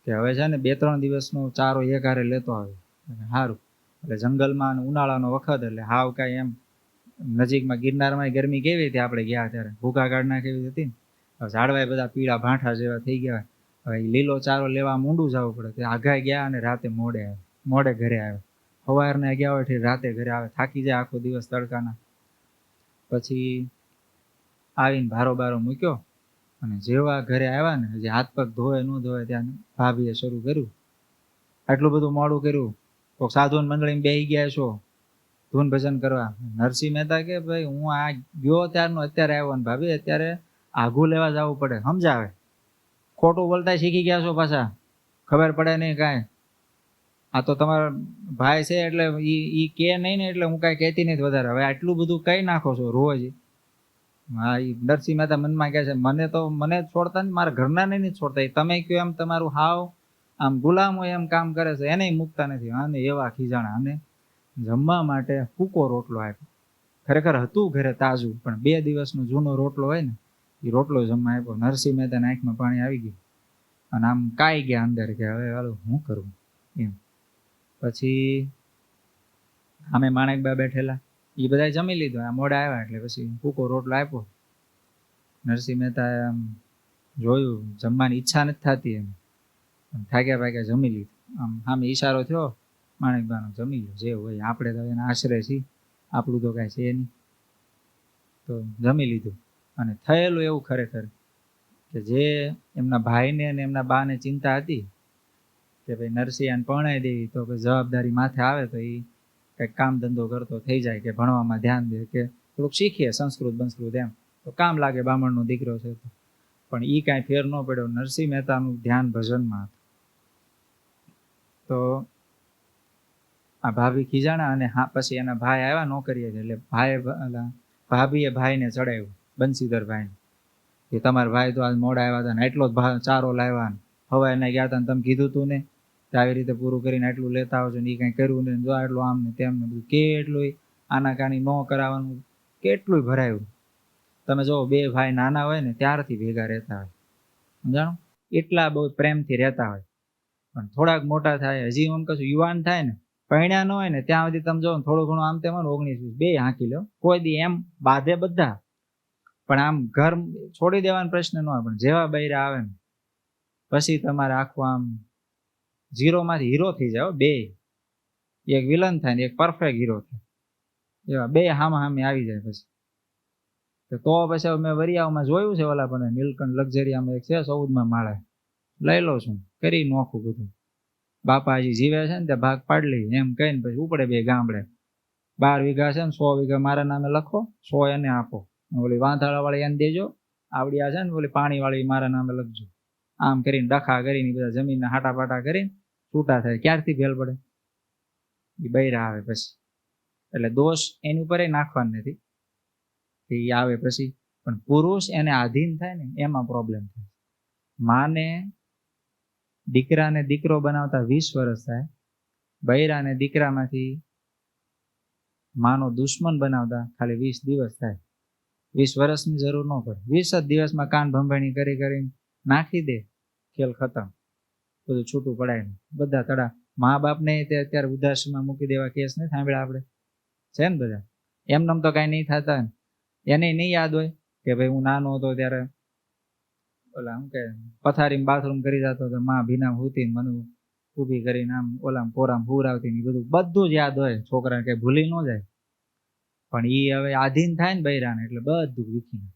કે હવે છે ને 2-3 દિવસનો ચારો એક હારે લેતો આવે, સારું. એટલે જંગલમાં ઉનાળાનો વખત, એટલે હાવ કાંઈ એમ નજીકમાં ગિરનારમાં ગરમી કેવી હતી આપણે ગયા ત્યારે, ભૂકા કાઢના કેવી હતી ને. હવે ઝાડવાય બધા પીળા ભાંઠા જેવા થઈ ગયા. હવે લીલો ચારો લેવા મૂંડું જવું પડે. તે આઘા ગયા અને રાતે મોડે ઘરે આવે. સવારને ગયા હોય એટલે રાતે ઘરે આવે, થાકી જાય આખો દિવસ તડકાના. પછી આવીને બારો મૂક્યો અને જેવા ઘરે આવ્યા ને, હજી હાથ પગ ધોવે ન ધોવે ત્યાં ભાભીએ શરૂ કર્યું, આટલું બધું મોડું કર્યું, કોઈક સાધુની મંડળીમાં બેસી ગયા છો ધૂન ભજન કરવા. નરસિંહ મહેતા કે ભાઈ હું આ ગયો ત્યારનો અત્યારે આવ્યો ને ભાભી અત્યારે આઘું લેવા જવું પડે, સમજાવે. ખોટું બોલતા શીખી ગયા છો પાછા, ખબર પડે નહીં કાંઈ. આ તો તમારા ભાઈ છે એટલે ઈ કે નહીં ને એટલે હું કાંઈ કહેતી નથી વધારે. હવે આટલું બધું કઈ નાખો છો રોજ. હા, એ નરસિંહ મહેતા મનમાં કહે છે મને છોડતા ને મારા ઘરના નહીં છોડતા, એ તમે કહો એમ તમારું હાવ આમ ગુલામ હોય એમ કામ કરે છે, એને મૂકતા નથી. અને એવા ખીજાણા. અને જમવા માટે સૂકો રોટલો આપ્યો. ખરેખર હતું ઘરે તાજું, પણ 2 દિવસનો જૂનો રોટલો હોય ને એ રોટલો જમવા આપ્યો. નરસિંહ મહેતાના આંખમાં પાણી આવી ગયું અને આમ કાઈ ગયા અંદર કે હવે હાલો શું કરવું એમ. પછી અમે માણેકબા બેઠેલા, એ બધા જમી લીધું. આ મોડા આવ્યા એટલે પછી સૂકો રોટલો આપ્યો. નરસિંહ મહેતાએ આમ જોયું, જમવાની ઈચ્છા નથી થતી એમ, થાક્યા ભાગ્યા જમી લીધું. આમ સામે ઈશારો થયો માણેકબાનો, જમી લો જે હોય, આપણે તો એના આશરે છીએ, આપણું તો કાંઈ છે નહીં. તો જમી લીધું. અને થયેલું એવું ખરેખર કે જે એમના ભાઈને અને એમના બાને ચિંતા હતી કે ભાઈ નરસિંહાને પરણાઈ દેવી તો પછી જવાબદારી માથે આવે તો એ કંઈક કામ ધંધો કરતો થઈ જાય, કે ભણવામાં ધ્યાન દે, કે થોડુંક શીખીએ સંસ્કૃત એમ તો કામ લાગે, બ્રાહ્મણનો દીકરો છે તો. પણ એ કાંઈ ફેર ન પડ્યો. નરસિંહ મહેતાનું ધ્યાન ભજનમાં હતું. તો આ ભાભી ખીજાણા અને પછી એના ભાઈ આવ્યા નોકરીએ, એટલે ભાભીએ ભાઈને ચડાવ્યું, બંસીધર ભાઈને, કે તમારા ભાઈ તો આજ મોડા આવ્યા હતા ને એટલો જ ચારો લાવ્યા ને હવે એને ગયા હતા ને તમે કીધું તું ને આવી રીતે પૂરું કરીને આટલું લેતા આવજો ને, એ કાંઈ કર્યું ને, જો આટલું આમ ને તેમ ને બધું કેટલું આનાકાની ન કરાવવાનું કેટલું ભરાયું. તમે જો 2 ભાઈ નાના હોય ને ત્યારથી ભેગા રહેતા હોય, સમજાણો, એટલા બહુ પ્રેમથી રહેતા હોય. પણ થોડાક મોટા થાય, હજી આમ કશું યુવાન થાય ને, પરણ્યા ન હોય ને ત્યાં સુધી તમે જો થોડું ઘણું આમ તેમ 19-20 બે હાંકી લો, કોઈ દી એમ બાંધે બધા, પણ આમ ઘર છોડી દેવાનો પ્રશ્ન ન હોય. પણ જેવા બૈરા આવે ને પછી તમારે આખું આમ ઝીરોમાંથી હીરો થઈ જાય. બે એક વિલન થાય ને એક પરફેક્ટ હીરો થાય, એવા બે હામે આવી જાય. પછી તો પછી મેં વરિયાવમાં જોયું છે, ઓલા પણ નીલકંઠ લક્ઝરિયામાં એક છે 14મા માળે, લઈ લો છું કરી નોખું બધું. બાપાજી જીવે છે ને તે ભાગ પાડલી એમ કહીને પછી ઉપડે 2 ગામડે. 12 વીઘા છે ને 100 વીઘા મારા નામે લખો, 100 એને આપો, ઓલી વાંધાળા વાળી એને દેજો, આવડી આ છે ને ઓલી પાણી વાળી મારા નામે લખજો. આમ કરીને ડખા કરીને બધા જમીનના હાટાપાટા કરીને છૂટા થાય. ક્યારથી ભેલ પડે? એ બૈરા આવે પછી. એટલે દોષ એની ઉપર નાખવાનો નથી, એ આવે પછી. પણ પુરુષ એને આધીન થાય ને એમાં પ્રોબ્લેમ થાય. માને દીકરાને દીકરો બનાવતા 20 વર્ષ થાય, બૈરાને દીકરામાંથી માનો દુશ્મન બનાવતા ખાલી 20 દિવસ થાય. 20 વર્ષની જરૂર ન પડે, 20 જ દિવસમાં કાન ભંભાણી કરીને નાખી દે, ખેલ ખતમ, બધું છૂટું પડાય ને બધા તડા. મા બાપને અત્યારે ઉદાસીમાં મૂકી દેવા કેસ નહીં સાંભળ્યા આપણે, છે ને બધા એમનેમ તો કાંઈ નહીં થતા ને. એને નહીં યાદ હોય કે ભાઈ હું નાનો હતો ત્યારે ઓલા શું કે પથારીમાં બાથરૂમ કરી જતો તો માં ભીના હુતી મને ઊભી કરીને આમ ઓલામ પોરામ હુરાવતી ને બધું જ યાદ હોય. છોકરાને કઈ ભૂલી ન જાય. પણ એ હવે આધીન થાય ને બૈરાને એટલે બધું વીખી.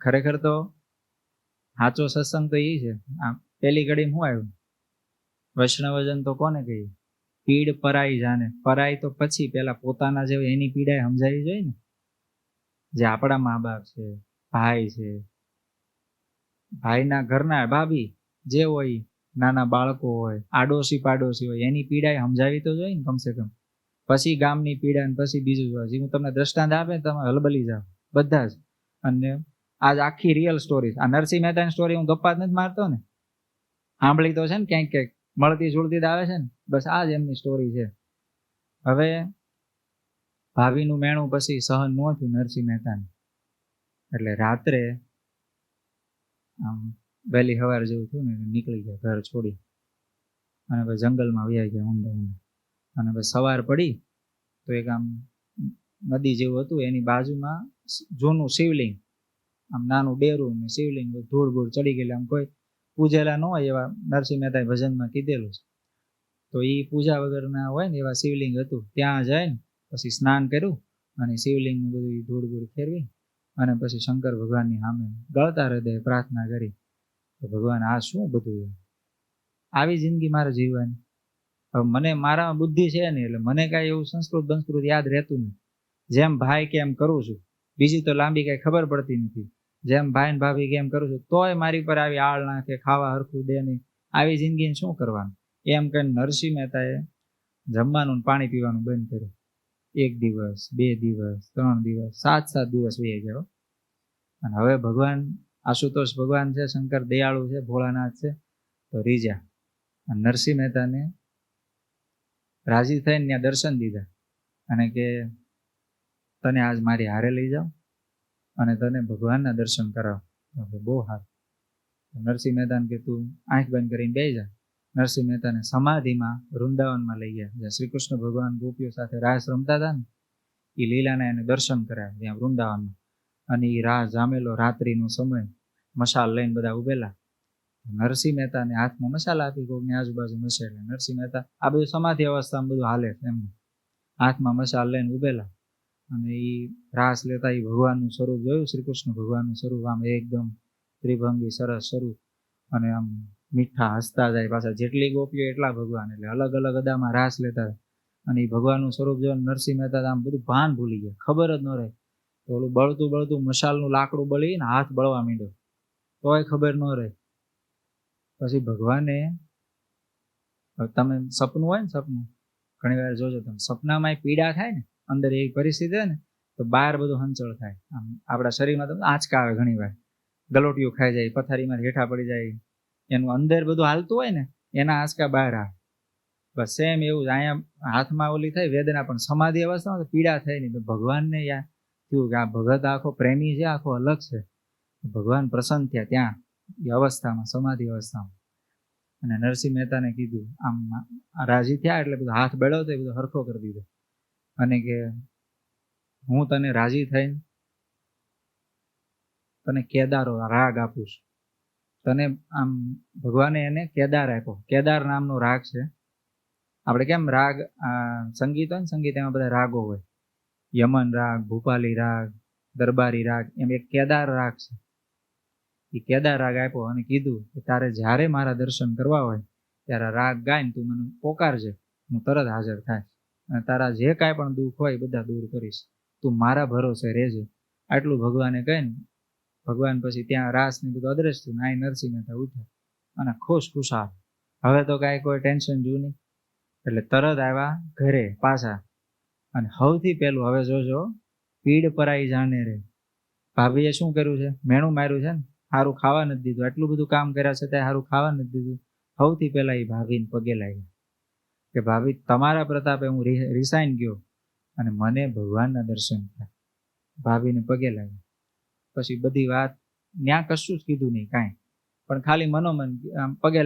ખરેખર તો સાચો સત્સંગ તો એ છે. આ પેલી ઘડીમાં શું આવ્યું? વૈષ્ણવજન તો કોને કહીએ? પીડ પરાઈ જાને. પરાઈ તો પછી પેલા પોતાના જે એની પીડા સમજાવી જોઈએ ને. જે આપણા મા બાપ છે, ભાઈ છે, ભાઈના ઘરના ભાભી જે હોય, નાના બાળકો હોય, આડોશી પાડોશી હોય, એની પીડા સમજાવી તો જોઈએ ને કમસે કમ. પછી ગામની પીડા ને પછી બીજું હોય. જે હું તમને દ્રષ્ટાંત આપે તમે હલબલી જાઓ બધા જ. અને આજ આખી રિયલ સ્ટોરી. આ નરસિંહ મહેતાની સ્ટોરી હું ગપ્પા જ નથી મારતો ને, સાંભળી તો છે ને ક્યાંક ક્યાંક મળતી जुळતી જ આવે છે ને. બસ આ જ એમની સ્ટોરી છે. હવે ભાભીનું મેણું પછી સહન ન થયું નરસિંહ મહેતાને, એટલે રાત્રે આમ વહેલી સવાર જેવું થયું ને નીકળી ગયા ઘર છોડી, અને પછી જંગલમાં વયા ગયા ઊંડા ઊંડા. અને પછી સવાર પડી તો એક આમ નદી જેવું હતું, એની બાજુમાં જૂનું શિવલિંગ, આમ નાનું ડેરું ને શિવલિંગ, ધૂળ ધૂળ ચડી ગયેલી. આમ કોઈ પૂજેલા ન હોય એવા નરસિંહ મહેતાએ ભજનમાં કીધેલું છે. તો એ પૂજા વગરના હોય ને એવા શિવલિંગ હતું. ત્યાં જાય ને પછી સ્નાન કર્યું અને શિવલિંગનું બધું ધૂળ ધૂળ ફેરવી અને પછી શંકર ભગવાનની સામે ગળતા હૃદયે પ્રાર્થના કરી કે ભગવાન આ શું બધું, આવી જિંદગી મારે જીવવાની. હવે મને મારા બુદ્ધિ છે નહીં, એટલે મને કાંઈ એવું સંસ્કૃત યાદ રહેતું નહીં. જેમ ભાઈ કેમ કરું છું, બીજી તો લાંબી કાંઈ ખબર પડતી નથી. જેમ ભાઈ ને ભાભી કેમ કરું છું, તોય મારી પર આવી આળ નાખે, ખાવા હરખું દે નહીં. આવી જિંદગીને શું કરવાનું? એમ કહીને નરસિંહ મહેતાએ જમવાનું પાણી પીવાનું બંધ કર્યું. 1 દિવસ, 2 દિવસ, 3 દિવસ, 7 દિવસ વહી ગયા. અને હવે ભગવાન આશુતોષ ભગવાન છે, શંકર દયાળુ છે, ભોળાનાથ છે, તો રીજા. અને નરસિંહ મહેતાને રાજી થઈને ત્યાં દર્શન દીધા અને કે તને આજ મારી હારે લઈ જાઓ અને તને ભગવાનના દર્શન કરાવો. બહુ સારું. નરસિંહ મહેતાને કે તું આંખ બંધ કરીને બેસી જા. નરસિંહ મહેતાને સમાધિમાં વૃંદાવનમાં લઈ ગયા, જ્યાં શ્રી કૃષ્ણ ભગવાન ગોપીઓ સાથે રાસ રમતા હતા ને, એ લીલાના એને દર્શન કરાવ્યા ત્યાં વૃંદાવનમાં. અને એ રાહ જામેલો રાત્રિનો સમય, મશાલ લઈને બધા ઉભેલા. નરસિંહ મહેતાને હાથમાં મશાલ આપી, કોઈની આજુબાજુ મશે. એટલે નરસિંહ મહેતા આ બધું સમાધિ અવસ્થામાં બધું હાલે એમને, હાથમાં મશાલ લઈને ઉભેલા. અને એ રાસ લેતા એ ભગવાનનું સ્વરૂપ જોયું, શ્રી કૃષ્ણ ભગવાનનું સ્વરૂપ આમ એકદમ ત્રિભંગી સરસ સ્વરૂપ, અને આમ મીઠા હસતા જાય. પાછા જેટલી ગોપીઓ એટલા ભગવાન, એટલે અલગ અલગ અદામાં રાસ લેતા. અને એ ભગવાનનું સ્વરૂપ જોઈને નરસિંહ મહેતા આમ બધું ભાન ભૂલી ગયા, ખબર જ ન રહે. તો ઓલું બળતું બળતું મશાલનું લાકડું બળી ને હાથ બળવા માંડ્યો, તોય ખબર ન રહે. પછી ભગવાને, તમે સપનું હોય ને, સપનું ઘણી વાર જોજો તમે, સપનામાં પીડા થાય ને અંદર એવી પરિસ્થિતિ હોય ને, તો બહાર બધું હંચળ થાય. આમ આપણા શરીરમાં તો આંચકા આવે, ઘણી વાર ગલોટિયું ખાઈ જાય, પથારીમાં હેઠા પડી જાય, એનું અંદર બધું હાલતું હોય ને એના આંચકા બહાર આવે. બસ સેમ એવું જ અહીંયા હાથમાં ઓલી થાય વેદના, પણ સમાધિ અવસ્થામાં તો પીડા થાય નહીં. ભગવાનને યાર થયું કે આ ભગત આખો પ્રેમી છે, આખો અલગ છે. ભગવાન પ્રસન્ન થયા ત્યાં એ અવસ્થામાં, સમાધિ અવસ્થામાં. અને નરસિંહ મહેતાને કીધું, આમ રાજી થયા એટલે બધો હાથ બેળવતો એ બધો હરખો કરી દીધો. અને કે હું તને રાજી થઈને તને કેદારો રાગ આપું છું. તને આમ ભગવાને એને કેદાર આપ્યો. કેદાર નામનો રાગ છે. આપણે કેમ રાગ સંગીત હોય ને, સંગીત એમાં બધા રાગો હોય, યમન રાગ, ભૂપાલી રાગ, દરબારી રાગ, એમ એક કેદાર રાગ છે. એ કેદાર રાગ આપ્યો અને કીધું કે તારે જ્યારે મારા દર્શન કરવા હોય ત્યારે રાગ ગાઈને તું મને પોકારજે, હું તરત હાજર થાય. અને તારા જે કાંઈ પણ દુઃખ હોય બધા દૂર કરીશ, તું મારા ભરોસે રહેજે. આટલું ભગવાને કહીને ભગવાન પછી ત્યાં રાસ ને બધું અદ્રશ્ય થયું. નાય નરસિંહ મહેતા ઉઠ્યા અને ખુશાલ. હવે તો કાંઈ કોઈ ટેન્શન જોયું નહીં. એટલે તરત આવ્યા ઘરે પાછા. અને સૌથી પહેલું હવે જોજો, પીડ પરાઈ જાને રે. ભાભીએ શું કર્યું છે? મેણું માર્યું છે ને, સારું ખાવા નથી દીધું. આટલું બધું કામ કર્યા છતાં સારું ખાવા નથી દીધું. સૌથી પહેલા એ ભાભીને પગે લાગ્યા કે ભાભી તમારા પ્રતાપે હું રિસાઈન ગયો અને મને ભગવાનના દર્શન થયા. ભાભીને પગે લાગ્યા. પછી બધી વાત ત્યાં કશું જ કીધું નહીં કાંઈ, પણ ખાલી મનોમન આમ પગે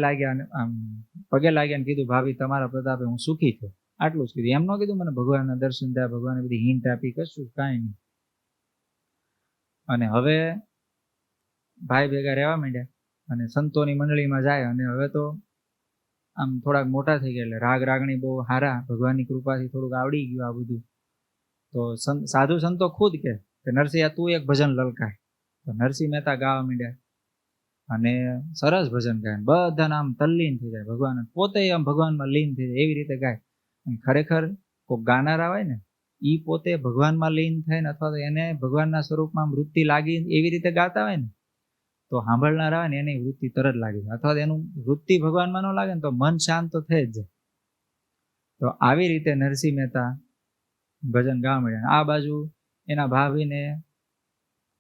લાગ્યા ને કીધું ભાભી તમારા પ્રતાપે હું સુખી થયો, આટલું જ કીધું. એમ ન કીધું મને ભગવાનના દર્શન થયા, ભગવાને બધી હિન્ટ આપી, કશું કાંઈ નહીં. અને હવે ભાઈ ભેગા રહેવા માંડ્યા અને સંતોની મંડળીમાં જાય. અને હવે તો આમ થોડાક મોટા થઈ ગયા, એટલે રાગ રાગણી બહુ સારા, ભગવાનની કૃપાથી થોડુંક આવડી ગયું આ બધું. તો સાધુ સંતો ખુદ કે નરસિંહ તું એક ભજન લલકાર. તો નરસિંહ મહેતા ગાવા માંડ્યા અને સરસ ભજન ગાય, બધાને આમ તલ્લીન થઈ જાય ભગવાન, પોતે આમ ભગવાનમાં લીન થઈ જાય એવી રીતે ગાય. અને ખરેખર કોઈ ગાનારા હોય ને એ પોતે ભગવાનમાં લીન થઈને અથવા તો એને ભગવાનના સ્વરૂપમાં વૃત્તિ લાગી એવી રીતે ગાતા હોય ને તો સાંભળનારા હોય ને એની વૃત્તિ તરત લાગી જાય, અથવા તો એનું વૃત્તિ ભગવાનમાં ન લાગે ને તો મન શાંત તો થઈ જ જાય. તો આવી રીતે નરસિંહ મહેતા ભજન ગાવા મળ્યા. આ બાજુ એના ભાભીને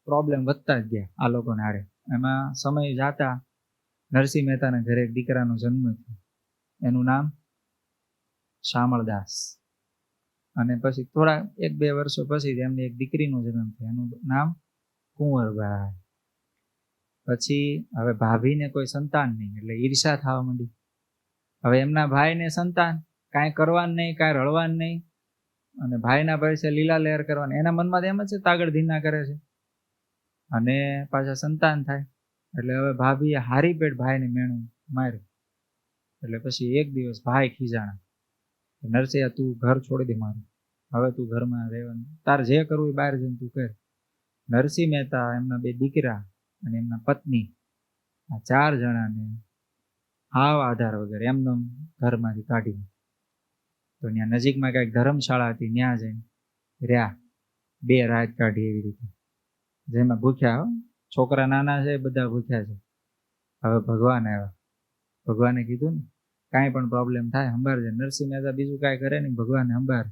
પ્રોબ્લેમ વધતા જ ગયા આ લોકોને હારે. એમાં સમય જાતા નરસિંહ મહેતાના ઘરે એક દીકરાનો જન્મ થયો, એનું નામ શામળદાસ. અને પછી થોડા 1-2 વર્ષો પછી એમને એક દીકરીનો જન્મ થયો, એનું નામ કુંવરબાઈ. પછી હવે ભાભીને કોઈ સંતાન નહીં એટલે ઈર્ષા થવા માંડી. હવે એમના ભાઈને સંતાન, કાંઈ કરવાનું નહીં, કાંઈ રળવાનું નહીં, અને ભાઈના પૈસે લીલા લહેર કરવાની. એના મનમાં એમ જ છે તાગડ ધીના કરે છે, અને પાછા સંતાન થાય એટલે હવે ભાભીએ હારી પેટ ભાઈને મેણું માર્યું. એટલે પછી એક દિવસ ભાઈ ખીજાણા, નરસિંહ તું ઘર છોડી દે મારું, હવે તું ઘરમાં રહેવાનું, તાર જે કરવું એ બહાર જઈને તું કર. નરસિંહ મહેતા, એમના 2 દીકરા અને એમના પત્ની, આ 4 જણાને હાવ આધાર વગર એમને ઘરમાંથી કાઢી. તો ત્યાં નજીકમાં કંઈક ધર્મશાળા હતી, ત્યાં જઈને રહ્યા, 2 રાત કાઢી એવી રીતે. જેમાં ભૂખ્યા, છોકરા નાના છે બધા ભૂખ્યા છે. હવે ભગવાન આવ્યા, ભગવાને કીધું ને કાંઈ પણ પ્રોબ્લેમ થાય સંભાળજે. નરસિંહ મહેતા બીજું કાંઈ કરે નહીં, ભગવાનને સંભાળે.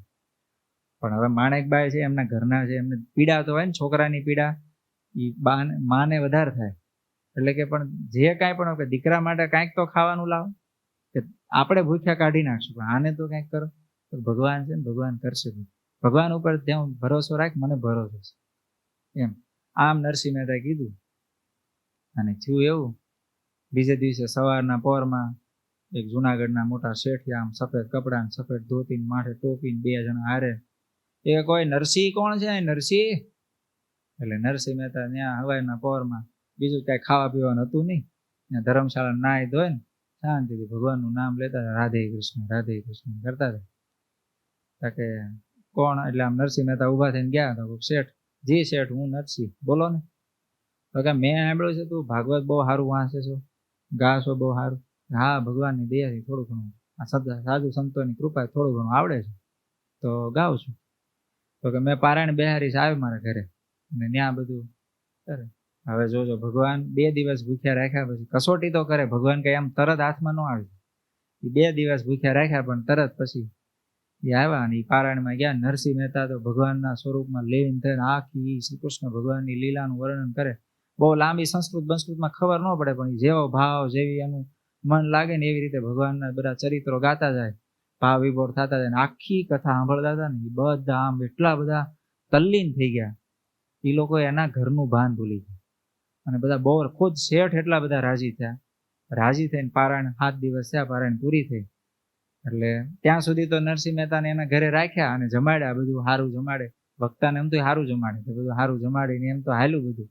પણ હવે માણેકબાઈ છે એમના ઘરના છે, એમને પીડા તો હોય ને, છોકરાની પીડા એ માને વધારે થાય. એટલે કે પણ જે કાંઈ પણ હોય દીકરા માટે કાંઈક તો ખાવાનું લાવો, કે આપણે ભૂખ્યા કાઢી નાખશું, પણ આને તો કાંઈક કરો. તો ભગવાન છે ને ભગવાન કરશે. ભગવાન ઉપર ત્યાં ભરોસો રાખ, મને ભરોસો છે એમ. આમ નરસિંહ મહેતાએ કીધું. અને થયું એવું, બીજે દિવસે સવારના પોરમાં એક જુનાગઢના મોટા શેઠિયા, આમ સફેદ કપડાં, સફેદ ધોતી, માથે ટોપી, 2 જણા હારે. એ કોઈ નરસિંહ કોણ છે નરસિંહ? એટલે નરસિંહ મહેતા ત્યાં હવાઈના પોરમાં બીજું કાંઈ ખાવા પીવાનું હતું નહીં, ત્યાં ધર્મશાળા નાહી ધોઈ ને શાંતિથી ભગવાનનું નામ લેતા હતા, રાધે કૃષ્ણ કરતા હતા. કે કોણ? એટલે આમ નરસિંહ મહેતા ઊભા થઈને ગયા હતા. શેઠ, જી શેઠ, હું નરસિંહ, બોલો ને. તો કે મેં સાંભળ્યું છે તું ભાગવત બહુ સારું વાંચે છો, ગાશો બહુ સારું. હા, ભગવાનની દયાથી થોડું ઘણું, આ સાધુ સંતોની કૃપા થોડું ઘણું આવડે છે તો ગાઉં છું. તો કે મેં પારાયણ બેહારીશ, આવે મારા ઘરે અને ત્યાં બધું કરે. હવે જોજો, ભગવાન 2 દિવસ ભૂખ્યા રાખ્યા, પછી કસોટી તો કરે ભગવાન, કઈ આમ તરત હાથમાં ન આવે. એ 2 દિવસ ભૂખ્યા રાખ્યા, પણ તરત પછી એ આવ્યા અને એ પારાયણમાં ગયા. નરસિંહ મહેતા તો ભગવાનના સ્વરૂપમાં લીન થઈને આખી શ્રી કૃષ્ણ ભગવાનની લીલાનું વર્ણન કરે. બહુ લાંબી સંસ્કૃતમાં ખબર ન પડે, પણ જેવો ભાવ, જેવી એનું મન લાગે ને એવી રીતે ભગવાનના બધા ચરિત્રો ગાતા જાય, ભાવ વિભોર થતા જાય. ને આખી કથા સાંભળતા હતા ને એ બધા આમ એટલા બધા તલ્લીન થઈ ગયા, એ લોકો એના ઘરનું ભાન ભૂલી ગયા. અને બધા બહુ ખુદ શેઠ એટલા બધા રાજી થયા, રાજી થઈને પારાયણ 7 દિવસ થયા, પારાયણ પૂરી થઈ. એટલે ત્યાં સુધી તો નરસિંહ મહેતાને એના ઘરે રાખ્યા અને જમાડ્યા, બધું સારું જમાડે. ભક્તાને એમ તો સારું જમાડે, તો બધું સારું જમાડીને એમ તો હાલ્યું બધું.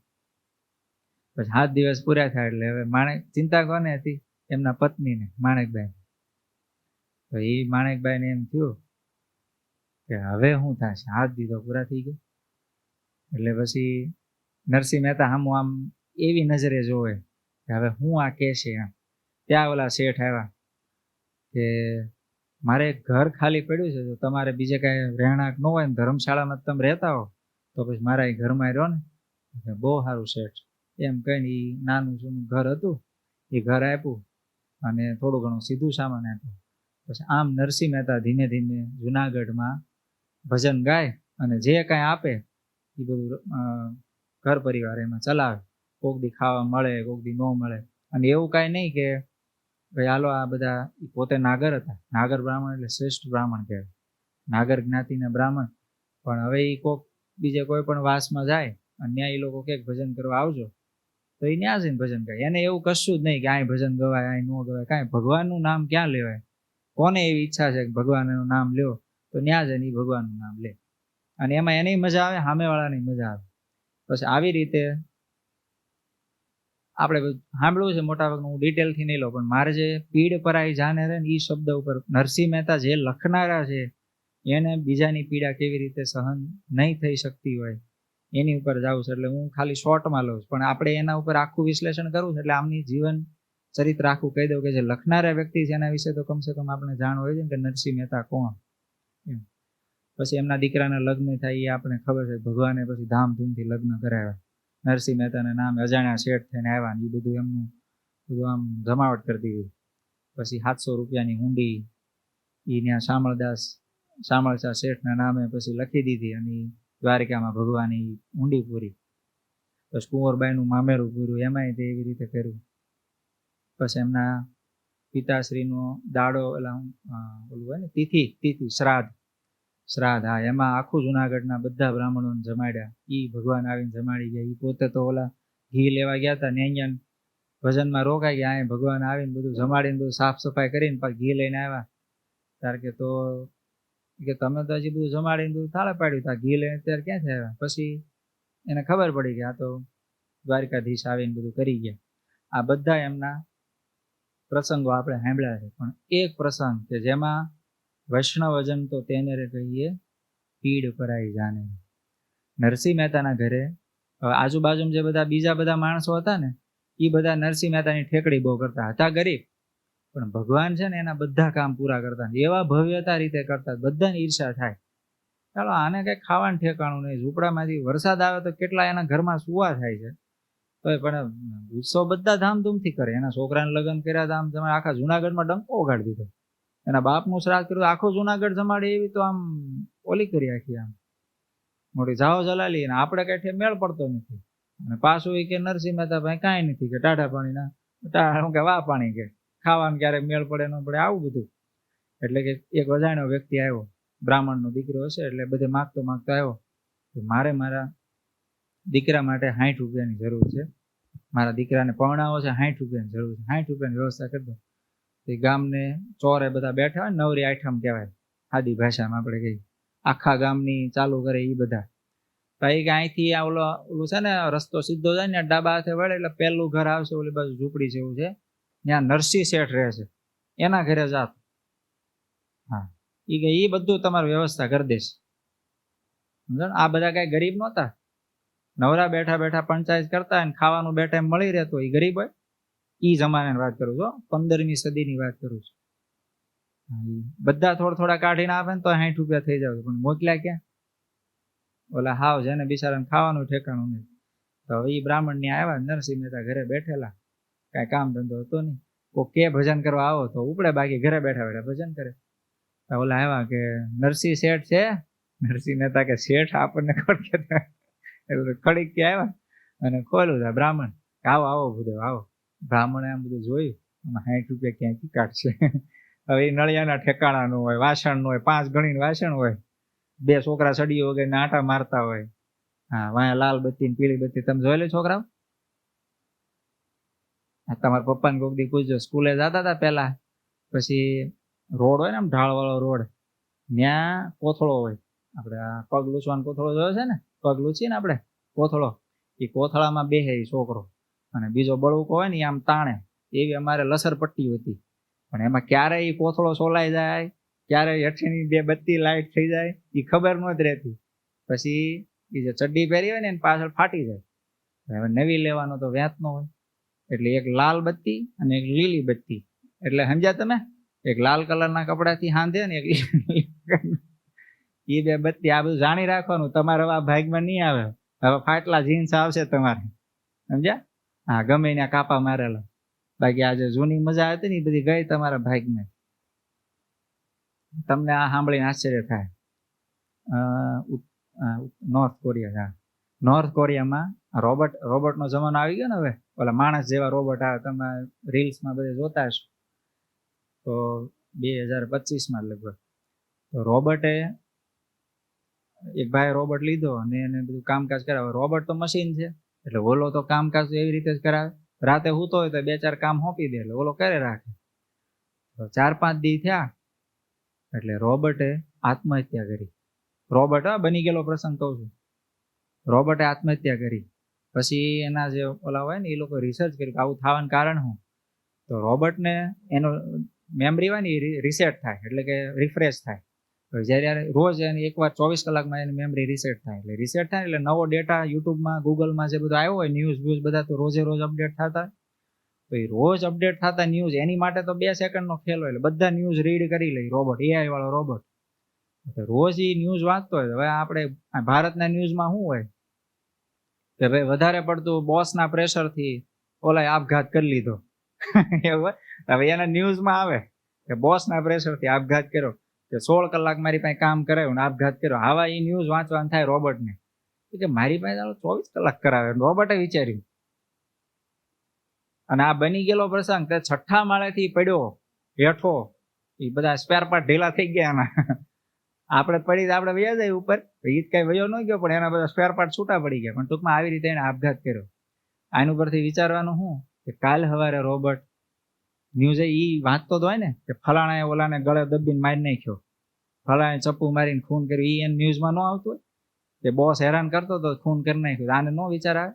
પછી 7 દિવસ પૂરા થયા એટલે હવે ચિંતા કોને હતી? એમના પત્નીને, માણેકબાઈ. તો એ માણેકબાઈને એમ થયું કે હવે શું થશે, 7 દિવસ પૂરા થઈ ગયા. એટલે પછી નરસિંહ મહેતા સામું આમ એવી નજરે જોવે કે હવે હું આ કે છે એમ. ત્યાં ઓલા શેઠ આવ્યા કે મારે ઘર ખાલી પડ્યું છે, તો તમારે બીજે કાંઈ રહેણાંક ન હોય ને ધર્મશાળામાં તમે રહેતા હો તો પછી મારા એ ઘરમાં રહ્યો ને. બહુ સારું શેઠ, એમ કહીને એ નાનું જૂનું ઘર હતું એ ઘર આપ્યું અને થોડું ઘણું સીધું સામાન આપ્યું. પછી આમ નરસિંહ મહેતા ધીમે ધીમે જુનાગઢમાં ભજન ગાય અને જે કાંઈ આપે એ બધું ઘર પરિવાર એમાં ચલાવે. કોક દી ખાવા મળે, કોક દી ન મળે. અને એવું કાંઈ નહીં કે ભાઈ હાલો આ બધા, પોતે નાગર હતા, નાગર બ્રાહ્મણ એટલે શ્રેષ્ઠ બ્રાહ્મણ કહેવાય, નાગર જ્ઞાતિના બ્રાહ્મણ. પણ હવે એ કોક બીજે કોઈ પણ વાસમાં જાય અને ત્યાં એ લોકો કંઈક ભજન કરવા આવજો, તો એ ત્યાં જઈને ભજન ગાય. એને એવું કશું જ નહીં કે અહીં ભજન ગવાય, અહીં ન ગવાય, કાંઈ. ભગવાનનું નામ ક્યાં લેવાય? કોને એવી ઈચ્છા છે કે ભગવાનનું નામ લ્યો, તો ત્યાં જઈને એ ભગવાનનું નામ લે. અને એમાં એની મજા આવે, સામેવાળાની મજા આવે. પછી આવી રીતે આપણે સાંભળ્યું છે મોટા ભાગનું, હું ડિટેલથી નહીં લઉં, પણ મારે જે પીડ પરાઈ જાને રહે ને એ શબ્દ ઉપર નરસિંહ મહેતા જે લખનારા છે એને બીજાની પીડા કેવી રીતે સહન નહીં થઈ શકતી હોય એની ઉપર જાઉં છે. એટલે હું ખાલી શોર્ટમાં લઉં છું, પણ આપણે એના ઉપર આખું વિશ્લેષણ કરવું છે. એટલે આમની જીવન ચરિત્ર આખું કહી દઉં કે જે લખનારા વ્યક્તિ છે એના વિશે તો કમસે કમ આપણે જાણ હોય છે કે નરસિંહ મહેતા કોણ. પછી એમના દીકરાના લગ્ન થાય એ આપણે ખબર છે. ભગવાને પછી ધામધૂમથી લગ્ન કરાવ્યા. નરસિંહ મહેતાના નામે અજાણ્યા શેઠ થઈને આવ્યા ને એ બધું એમનું બધું આમ જમાવટ કરી દીધી. પછી 700 રૂપિયાની હુંડી એ ત્યાં શામળશા શેઠના નામે પછી લખી દીધી અને દ્વારિકામાં ભગવાનની હુંડી પૂરી. પછી કુંવરબાઈનું મામેરું પૂર્યું, એમાંય તે એવી રીતે કર્યું. પછી એમના પિતાશ્રીનો દાડો ઓલું હોય ને તિથિ શ્રાદ્ધ હા, એમાં આખું જુનાગઢના બધા બ્રાહ્મણોને જમાડ્યા. એ ભગવાન આવીને જમાડી ગયા. એ પોતે તો ઓલા ઘી લેવા ગયા હતા ને અહીંયા ભજનમાં રોકાઈ ગયા. અહીં ભગવાન આવીને બધું જમાડીને બધું સાફ સફાઈ કરીને પાછું ઘી લઈને આવ્યા. ત્યારે કે તમે તો હજી બધું જમાડીને બધું થાળે પાડ્યું હતા, ઘી લઈને ત્યારે ક્યાંથી આવ્યા? પછી એને ખબર પડી કે આ તો દ્વારિકાધીશ આવીને બધું કરી ગયા. આ બધા એમના પ્રસંગો આપણે સાંભળ્યા છે. પણ એક પ્રસંગ કે જેમાં વૈષ્ણવજન તો તેને રે કહીએ પીડ પરાઈ જાને. નરસિંહ મહેતાના ઘરે આજુબાજુમાં જે બધા બીજા બધા માણસો હતા ને એ બધા નરસિંહ મહેતાની ઠેકડી બહુ કરતા હતા. ગરીબ, પણ ભગવાન છે ને એના બધા કામ પૂરા કરતા, એવા ભવ્યતા રીતે કરતા, બધાને ઈર્ષા થાય. ચાલો આને કંઈક ખાવાનું ઠેકાણું નહીં, ઝૂંપડામાંથી વરસાદ આવે તો કેટલા એના ઘરમાં સુવા થાય છે. તો પણ ઉત્સવ બધા ધામધૂમથી કરે. એના છોકરાને લગ્ન કર્યા ધામ, તમે આખા જુનાગઢમાં ડંકો ઉગાડી દીધો. એના બાપનું શ્રાદ્ધ કર્યું, આખું જુનાગઢ જમાડે એવી તો આમ ઓલી કરી આખી આમ મોટી જાઓ જલાલી. ને આપણે કઈ મેળ પડતો નથી. અને પાછું એ કે નરસિંહ મહેતા ભાઈ કાંઈ નથી કે ટાઢા પાણીના કે વાહ પાણી કે ખાવાનું ક્યારેક મેળ પડે ન પડે આવું બધું. એટલે કે એક અજાણ્યો વ્યક્તિ આવ્યો, બ્રાહ્મણનો દીકરો હશે, એટલે બધે માગતો આવ્યો કે મારે મારા દીકરા માટે 60 રૂપિયાની જરૂર છે, મારા દીકરાને પરણાવો છે, 60 રૂપિયાની જરૂર છે, 60 રૂપિયાની વ્યવસ્થા કરી દો. એ ગામને ચોરે બધા બેઠા હોય, નવરી આઠમ કહેવાય સાદી ભાષામાં આપણે કહીએ, આખા ગામની ચાલુ કરે એ બધા. ભાઈ કે અહીંથી ઓલું છે ને રસ્તો સીધો જાય ને ડાબા હાથે વળે એટલે પહેલું ઘર આવશે, ઓલી બાજુ ઝૂંપડી છે એવું છે, ત્યાં નરસિંહ શેઠ રહે છે, એના ઘરે જાત. હા, એ કે એ બધું તમારી વ્યવસ્થા કરી દેશે. સમજો ને, આ બધા કઈ ગરીબ નહોતા, નવરા બેઠા બેઠા પંચાયત કરતા હોય ને ખાવાનું બે ટાઈમ મળી રહેતો, એ ગરીબ હોય. એ જમાનાની વાત કરું છું, 15મી સદીની વાત કરું છું. બધા થોડા કાઢીને આપે ને તો 60 રૂપિયા થઈ જાય, પણ મોકલ્યા ક્યાં? ઓલા હાવ જેને બિચારાને ખાવાનું ઠેકાણું નહીં. તો એ બ્રાહ્મણ ની આવ્યા, નરસિંહ મહેતા ઘરે બેઠેલા, કાંઈ કામ ધંધો હતો નહીં. કોઈ કે ભજન કરવા આવો તો ઉપડે, બાકી ઘરે બેઠા બેઠા ભજન કરે. તો ઓલા આવ્યા કે નરસિંહ શેઠ છે? નરસિંહ મહેતા કે શેઠ આપણને કોણ કહેતા? એટલે કડીક કે આવ્યા અને ખોલું હતા બ્રાહ્મણ, આવો આવો ભૂદેવ આવો. બ્રાહ્મણે આમ બધું જોયું, 60 રૂપિયા ક્યાંથી કાઢશે? હવે એ નળિયાના ઠેકાણાનું હોય, વાસણનું હોય, 5 ગણીને વાસણ હોય, 2 છોકરા સડીઓ વગેરે આટા મારતા હોય. હા, વાયા લાલ બત્તી ને પીળી બત્તી તમે જોઈ લો છોકરાઓ? તમારા પપ્પાને કોઈક દી પૂછજો, સ્કૂલે જતા હતા પેલા, પછી રોડ હોય ને આમ ઢાળવાળો રોડ, ત્યાં કોથળો હોય, આપણે આ પગ લૂછવાનો કોથળો જોયો છે ને, પગ લૂછીએ ને આપણે કોથળો, એ કોથળામાં બેસે એ છોકરો, અને બીજો બળુકો હોય ને એ આમ તાણે. એવી અમારે લસરપટ્ટી હતી, પણ એમાં ક્યારે એ કોથળો સોલાઈ જાય, ક્યારે હેઠળની 2 બત્તી લાઈટ થઈ જાય એ ખબર નહોતી રહેતી. પછી એ જે ચડ્ડી પહેરી હોય ને એની પાછળ ફાટી જાય. હવે નવી લેવાનો તો વ્યાત ન હોય, એટલે એક લાલ બત્તી અને એક લીલી બત્તી, એટલે સમજ્યા તમે? એક લાલ કલરના કપડાથી હાંધે ને એક એ 2 બત્તી. આ બધું જાણી રાખવાનું, તમારે હવે આ ભાગમાં નહીં આવે. હવે ફાટલા જીન્સ આવશે તમારે, સમજ્યા? હા, ગમે ત્યાં કાપા મારેલા, બાકી આ જે જૂની મજા હતી ને એ બધી ગઈ તમારા ભાગમાં. તમને આ સાંભળીને આશ્ચર્ય થાય. નોર્થ કોરિયા, હા, નોર્થ કોરિયામાં રોબોટનો જમાનો આવી ગયો ને હવે, ઓલા માણસ જેવા રોબોટ આવે, તમે રીલ્સમાં બધે જોતા હશો. તો 2025માં લગભગ તો રોબોટે એક ભાઈ રોબોટ લીધો અને એને બધું કામકાજ કરાવે. રોબોટ તો મશીન છે, એટલે ઓલો તો કામકાજ એવી રીતે જ કરાવે. રાતે સૂતો હોય તો 2-4 કામ સોંપી દે, એટલે ઓલો કરે રાખે. તો 4-5 દી થયા એટલે રોબોટે આત્મહત્યા કરી. રોબોટ બની ગયેલો પ્રસંગ કહું છું. રોબોટે આત્મહત્યા કરી. પછી એના જે ઓલા હોય ને એ લોકો રિસર્ચ કર્યું કે આવું થવાનું કારણ શું. તો રોબોટને એનો મેમરી હોય ને એ રીસેટ થાય, એટલે કે રિફ્રેશ થાય. જ્યારે રોજ એની એકવાર 24 કલાકમાં એની મેમરી રીસેટ થાય. એટલે રીસેટ થાય એટલે નવો ડેટા યુટ્યુબમાં, ગૂગલમાં જે બધું આવ્યો હોય, ન્યૂઝ બધા તો રોજ અપડેટ થતા. તો એ રોજ અપડેટ થતા ન્યૂઝ, એની માટે તો 2 સેકન્ડનો ખેલ હોય, એટલે બધા ન્યૂઝ રીડ કરી લે રોબોટ, AI વાળો રોબોટ. તો રોજ એ ન્યૂઝ વાંચતો હોય. હવે આપણે ભારતના ન્યૂઝમાં શું હોય કે ભાઈ વધારે પડતું બોસના પ્રેશરથી ઓલાએ આપઘાત કરી લીધો. એવું હવે એના ન્યૂઝમાં આવે કે બોસના પ્રેશરથી આપઘાત કર્યો, કે 16 કલાક મારી પાસે કામ કરાવ્યું ને આપઘાત કર્યો. આવા એ ન્યૂઝ વાંચવાનું થાય રોબોટને કે મારી પાસે 24 કલાક કરાવે. રોબોટે વિચાર્યું. અને આ બની ગયેલો પ્રસંગ તે 6ઠ્ઠા માળેથી પડ્યો હેઠો. એ બધા સ્પેર પાર્ટ ઢીલા થઈ ગયા એના. આપણે પડી આપણે વયા જાય ઉપર, એ જ કઈ વયો ન ગયો, પણ એના બધા સ્પેર પાર્ટ છૂટા પડી ગયા. પણ ટૂંકમાં આવી રીતે એને આપઘાત કર્યો. આનું પરથી વિચારવાનું શું કે કાલ સવારે રોબોટ ન્યૂઝ એ વાંચતો તો હોય ને કે ફલાણાએ ઓલાને ગળે દબીને મારી નાખ્યો, ફલાણે ચપ્પુ મારીને ખૂન કર્યું, એ એને ન્યૂઝમાં ન આવતું હોય કે બોસ હેરાન કરતો તો ખૂન કરી નાખ્યું. આને ન વિચાર આવે.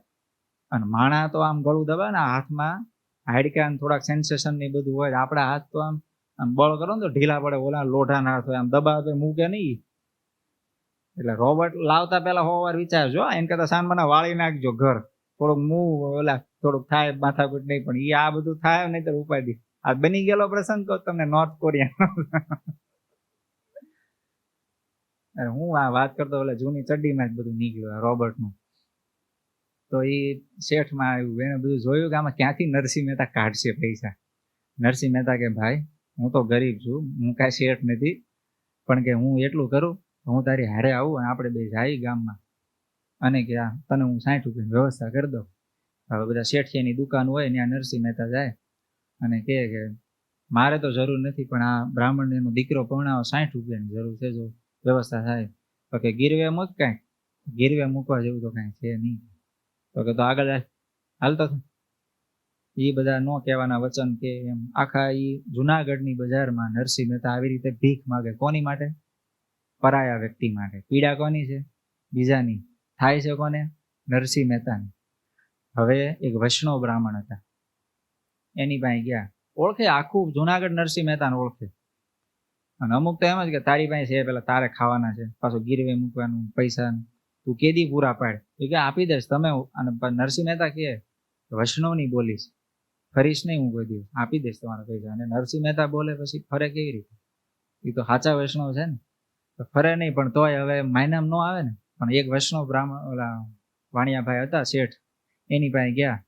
અને માણા તો આમ ગળું દબાવે ને હાથમાં હાડકાં થોડાક સેન્સેશન ને બધું હોય. આપણા હાથ તો આમ બળ કરો ને તો ઢીલા પડે. ઓલા લોઢાના હાથ હોય, આમ દબાવે મૂકે નહીં. એટલે રોબોટ લાવતા પહેલા 100 વાર વિચારજો. એને કરતા સાન મને વાળી નાખજો ઘર, થોડુંક ઓલા થોડુંક થાય માથાકૂટ નહીં, પણ એ આ બધું થાય નહીં તો ઉપાધિ. આ બની ગયેલો પ્રસંગ કહો તમને નોર્થ કોરિયા. હું આ વાત કરતો એટલે જૂની ચડ્ડીમાં જ બધું નીકળ્યું રોબોટનું. તો એ શેઠમાં આવ્યું, એને બધું જોયું કે આમાં ક્યાંથી નરસિંહ મહેતા કાઢશે પૈસા. નરસિંહ મહેતા કે ભાઈ હું તો ગરીબ છું, હું કાંઈ શેઠ નથી, પણ કે હું એટલું કરું, હું તારી હારે આવું અને આપણે બે જાય ગામમાં, અને કે તને હું 60 રૂપિયાની વ્યવસ્થા કરી દઉં. હવે બધા શેઠિયાની દુકાન હોય ત્યાં નરસિંહ મહેતા જાય અને કહે કે મારે તો જરૂર નથી, પણ આ બ્રાહ્મણને એનો દીકરો પરણાવો 60 રૂપિયાની જરૂર છે, જો વ્યવસ્થા થાય તો કે ગીરવે મૂક. કાંઈ ગીરવે મૂકવા જેવું તો કાંઈ છે નહીં. તો કે તો આગળ હાલતો એ બધા નો કહેવાના વચન કે એમ આખા એ જુનાગઢની બજારમાં નરસિંહ મહેતા આવી રીતે ભીખ માગે. કોની માટે? પરાયા વ્યક્તિ માટે. પીડા કોની છે? બીજાની. થાય છે કોને? નરસિંહ મહેતાની. હવે એક વૈષ્ણવ બ્રાહ્મણ હતા, એની પાસે ગયા. ઓળખે આખું જુનાગઢ નરસિંહ મહેતાને ઓળખે. અને અમુક તો એમ જ કે તારી પાસે છે, પેલા તારે ખાવાના છે, પાછું ગીરવે મૂકવાનું પૈસા તું કેદી પૂરા પાડ. એ કે આપી દઈશ તમે. અને નરસિંહ મહેતા કે વૈષ્ણવની બોલીશ, ફરીશ નહીં હું કોઈ દિવસ, આપી દઈશ તમારા પૈસા. અને નરસિંહ મહેતા બોલે પછી ફરે કેવી રીતે? એ તો સાચા વૈષ્ણવ છે ને, તો ફરે નહીં. પણ તોય હવે માયનામ ન આવે ને. પણ એક વૈષ્ણવ બ્રાહ્મણ ઓલા વાણિયાભાઈ હતા શેઠ, એની પાસે ગયા.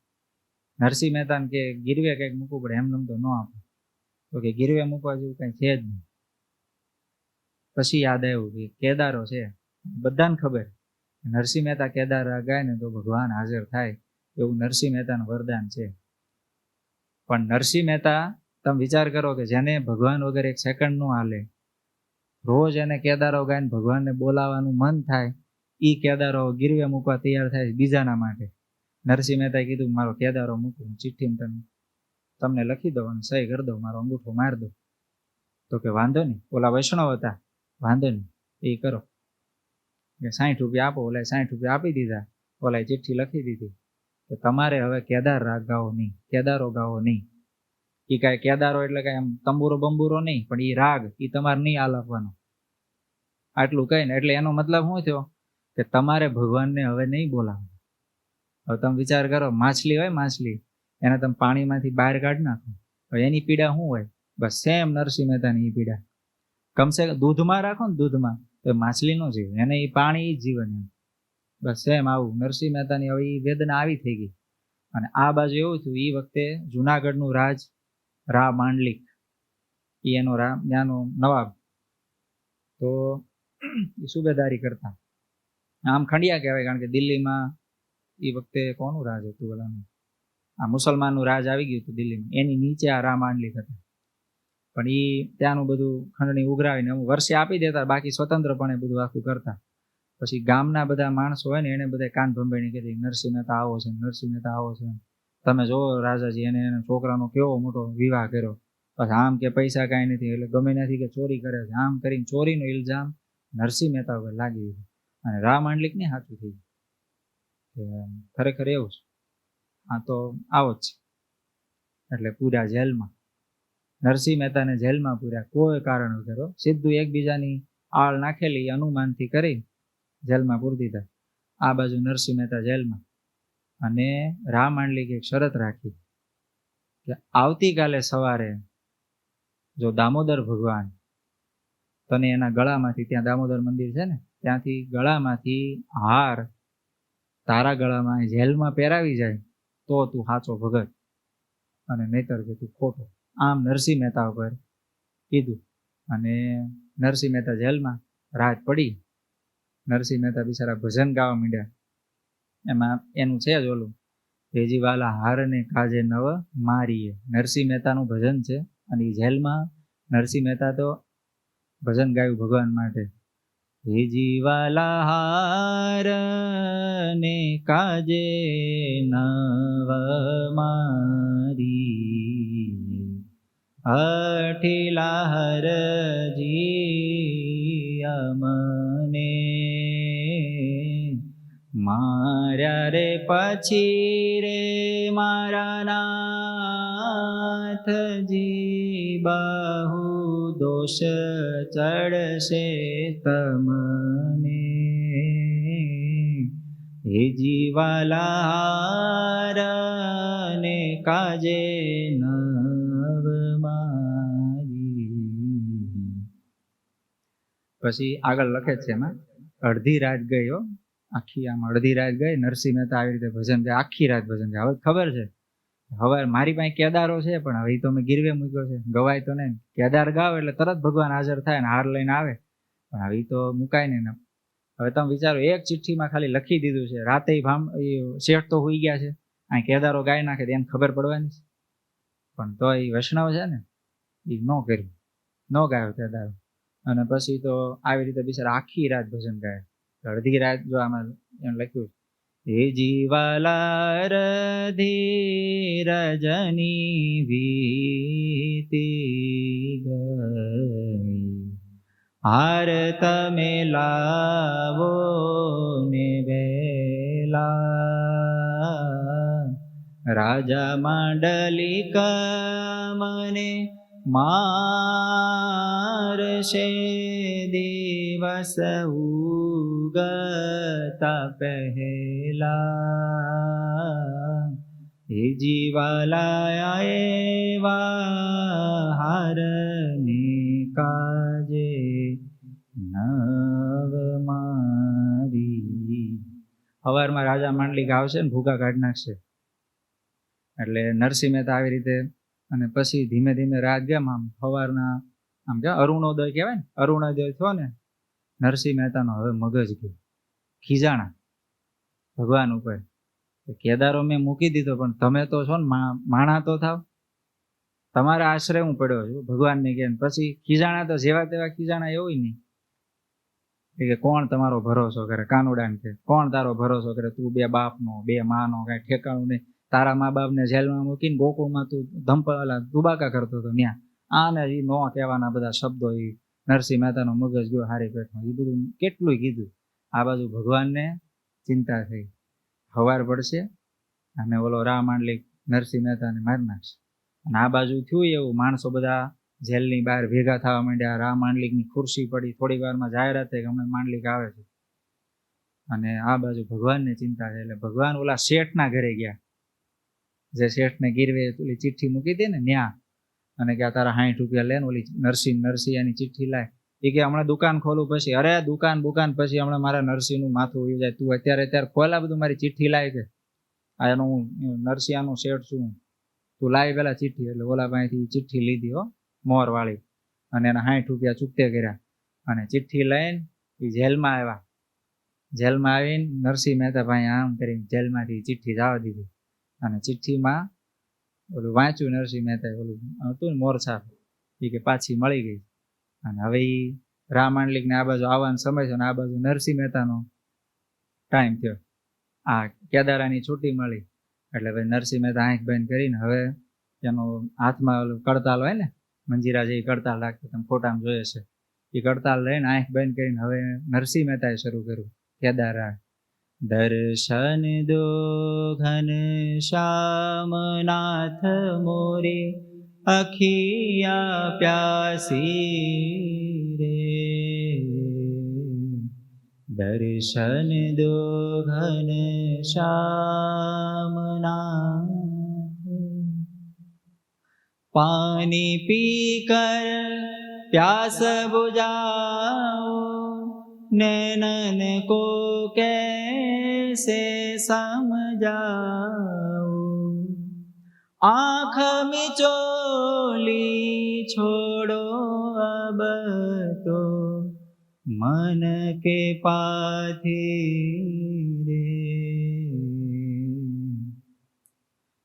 નરસિંહ મહેતાને કે ગીરવે કંઈક મૂકવું પડે, એમને તો ન આપે. તો કે ગીરવે મૂકવા જેવું કંઈ છે જ નહીં. પછી યાદ આવ્યું કે કેદારો છે, બધાને ખબર નરસિંહ મહેતા કેદાર ગાય ને તો ભગવાન હાજર થાય, એવું નરસિંહ મહેતાનું વરદાન છે. પણ નરસિંહ મહેતા, તમે વિચાર કરો કે જેને ભગવાન વગર એક સેકન્ડ નો હાલે, રોજ એને કેદારો ગાયને ભગવાનને બોલાવાનું મન થાય, એ કેદારો ગીરવે મૂકવા તૈયાર થાય બીજાના માટે. નરસિંહ મહેતાએ કીધું મારો કેદારો મૂકું, ચિઠ્ઠી તમને લખી દઉં અને સહી કરી દઉં, મારો અંગૂઠો મારી દો. તો કે વાંધો નહીં. ઓલા વૈષ્ણવ હતા, વાંધો નહીં એ કરો. 60 રૂપિયા આપો. ઓલા 60 રૂપિયા આપી દીધા. ઓલા ચિઠ્ઠી લખી દીધી કે તમારે હવે કેદાર રાગ ગાવો નહીં, કેદારો ગાવો નહીં. એ કાંઈ કેદારો એટલે કાંઈ એમ તંબુરો બંબુરો નહીં, પણ એ રાગ એ તમારે નહીં આલાપવાનો. આટલું કહે ને એટલે એનો મતલબ શું થયો કે તમારે ભગવાનને હવે નહીં બોલાવો. હવે તમે વિચાર કરો, માછલી હોય, માછલી એને તમે પાણીમાંથી બહાર કાઢી નાખો, હવે એની પીડા શું હોય? બસ સેમ નરસિંહ મહેતાની એ પીડા. કમસે કમ દૂધમાં રાખો ને, દૂધમાં, તો માછલી નો જીવ, એને એ પાણી જ જીવન. એમ બસ સેમ આવું નરસિંહ મહેતાની હવે એ વેદના આવી થઈ ગઈ. અને આ બાજુ એવું થયું, એ વખતે જુનાગઢનું રાજ રા માંડલિક, એનો ત્યાંનો નવાબ, તો એ સુબેદારી કરતા. આમ ખંડિયા કહેવાય, કારણ કે દિલ્હીમાં એ વખતે કોનું રાજ હતું? ઓલાનું આ મુસલમાનનું રાજ આવી ગયું હતું દિલ્હીમાં. એની નીચે આ રા માંડલિક હતા. પણ એ ત્યાંનું બધું ખંડણી ઉઘરાવીને અમુક વર્ષે આપી દેતા, બાકી સ્વતંત્રપણે બધું આખું કરતા. પછી ગામના બધા માણસો હોય ને એને બધા કાન ભંભાઈને કીધી નરસિંહ મહેતા આવો છે, નરસિંહ મહેતા આવો છે. તમે જોવો રાજાજી, એને એના છોકરાનો કેવો મોટો વિવાહ કર્યો. પછી આમ કે પૈસા કાંઈ નથી, એટલે ગમે નથી કે ચોરી કરે છે. આમ કરીને ચોરીનો ઇલ્ઝામ નરસિંહ મહેતા ઉપર લાગી દીધો. અને રા માંડલિક ને સાચું થઈ ગયું કે ખરેખર એવું છે, આ તો આવો જ છે. એટલે પૂરા જેલમાં, નરસિંહ મહેતાને જેલમાં પૂર્યા કોઈ કારણ વગર. સીધું એકબીજાની આળ નાખેલી અનુમાનથી કરી જેલમાં પૂરી દીધા. આ બાજુ નરસિંહ મહેતા જેલમાં. અને રા માંડલિકે એક શરત રાખી કે આવતીકાલે સવારે જો દામોદર ભગવાન તને એના ગળામાંથી, ત્યાં દામોદર મંદિર છે ને, ત્યાંથી ગળામાંથી હાર તારા ગળામાં જેલમાં પહેરાવી જાય તો તું સાચો ભગત, અને નહીતર કે તું ખોટો. આમ નરસિંહ મહેતા ઉપર કીધું. અને નરસિંહ મહેતા જેલમાં, રાત પડી, નરસિંહ મહેતા બિચારા ભજન ગાવા માંડ્યા. એમાં એનું છે જ ઓલું, ભેજીવાલા હારને કાજે નવ મારીએ, નરસિંહ મહેતાનું ભજન છે. અને એ જેલમાં નરસિંહ મહેતા તો ભજન ગાયું ભગવાન માટે. ભેજીવાલા હારને કાજે નવ મારી, અઠીલા હરજી અમને માર્યા રે પછી રે મારા નાથજી, બહુ દોષ ચડશે તમને. હે જીવાલા હારને કાજે નવ મારી. પછી આગળ લખે છે એમાં, અડધી રાત ગઈ હો, આખી આમ અડધી રાત ગઈ. નરસિંહ મહેતા આવી રીતે ભજન ગાય, આખી રાત ભજન ગાય. હવે ખબર છે, હવે મારી પાસે કેદારો છે, પણ હવે તો મેં ગીરવે મૂક્યો છે, ગવાય તો નહીં. કેદાર ગાવ એટલે તરત ભગવાન હાજર થાય ને હાર લઈને આવે, પણ હવે તો મુકાય નહીં ને. હવે તમે વિચારો, એક ચિઠ્ઠીમાં ખાલી લખી દીધું છે, રાતે શેઠ તો હોઈ ગયા છે, અહીં કેદારો ગાય નાખે તો એને ખબર પડવાની છે. પણ તો એ વૈષ્ણવ છે ને, એ ન કર્યું, ન ગાયો કેદારો. અને પછી તો આવી રીતે બિચારા આખી રાત ભજન ગાય. અડધી રાત જો આમાં એમ લખ્યું, હે જીવાલા રધી રજની વીતી ગઈ, હાર તમે લાવો ને વેલા, રાજા માંડલિક મને મારશે દિવસ ઉગતા પહેલા. હે જીવાલા એવા હારને કાજે નવ મારી. સવારમાં રાજા માંડલિક આવશે ને ભૂકા કાઢી નાખશે. એટલે નરસિંહ મહેતા આવી રીતે, અને પછી ધીમે ધીમે રાત કેમ આમ સવારના આમ કે અરુણોદય કહેવાય ને, અરુણોદય થયો ને, નરસિંહ મહેતાનો હવે મગજ ગયો, ખીજાણા ભગવાન ઉપર. કેદારો મેં મૂકી દીધો, પણ તમે તો છો ને માણા તો થાવ, તમારા આશરે હું પડ્યો છું ભગવાનને કે. પછી ખીજાણા તો જેવા તેવા ખીજાણા, એવું નહીં કે કોણ તમારો ભરોસો કરે. કાનુડાને કે કોણ તારો ભરોસો કરે, તું બે બાપનો બે માનો કઈ ઠેકાણું નહીં. તારા મા બાપને જેલમાં મૂકીને ગોકુળમાં તું દુબાકા કરતો હતો ત્યાં. આને એ ન કહેવાના બધા શબ્દો, એ નરસિંહ મહેતાનો મગજ ગયો હારી પેટમાં. એ બધું કેટલું કીધું. આ બાજુ ભગવાનને ચિંતા થઈ, હવાર પડશે અને ઓલો માંડલિક નરસિંહ મહેતાને મારી નાખશે. અને આ બાજુ થયું એવું, માણસો બધા જેલની બહાર ભેગા થવા માંડ્યા. માંડલિકની ખુરશી પડી, થોડી વારમાં જાહેરાત થઈ કે હમણાં માંડલિક આવે છે. અને આ બાજુ ભગવાનને ચિંતા છે, એટલે ભગવાન ઓલા શેઠના ઘરે ગયા, જે શેઠને ગીરવે ઓલી ચિઠ્ઠી મૂકી હતી ને ન્યા, અને કે તારા 60 રૂપિયા લે ને ઓલી નરસિંહની ચિઠ્ઠી લાય. એ કે હમણાં દુકાન ખોલું પછી. અરે દુકાન પછી હમણાં મારા નરસિંહનું માથું ઉઈ જાય, તું અત્યારે ખોલા બધું, મારી ચિઠ્ઠી લાય. કે આ એનું નરસિંહનું શેઠ છું, તું લાય પેલા ચિઠ્ઠી. એટલે ઓલા પાસેથી ચિઠ્ઠી લીધી હો, મોર વાળી, અને એના 60 રૂપિયા ચૂકતે કર્યા. અને ચિઠ્ઠી લઈને એ જેલમાં આવ્યા. જેલમાં આવીને નરસિંહ મહેતા ભાઈ આમ કરીને જેલમાંથી ચિઠ્ઠી જવા દીધી. અને ચિઠ્ઠીમાં ઓલું વાંચ્યું નરસિંહ મહેતાએ, ઓલું હતું ને મોરછાપ, એ કે પાછી મળી ગઈ. અને હવે એ માંડલિકને આ બાજુ આવવાનો સમય છે, અને આ બાજુ નરસિંહ મહેતાનો ટાઈમ થયો. આ કેદારાની છૂટી મળી. એટલે ભાઈ નરસિંહ મહેતા આંખ બંધ કરીને, હવે એનો હાથમાં ઓલું કડતાલ હોય ને, મંજીરા જેવી કડતાલ રાખતો, તમે ફોટામાં જોઈએ છે, એ કડતાલ લઈને આંખ બંધ કરીને હવે નરસિંહ મહેતાએ શરૂ કર્યું કેદારા. દર્શન દો ઘન શ્યામનાથ મોરે, અખિયા પ્યાસી રે. દર્શન દો ઘન શ્યામનાથ, પાણી પી કર प्यास बुझाओ नैनन को कैसे समझाओ आँख मिचोली छोड़ो अब तो मन के पाथी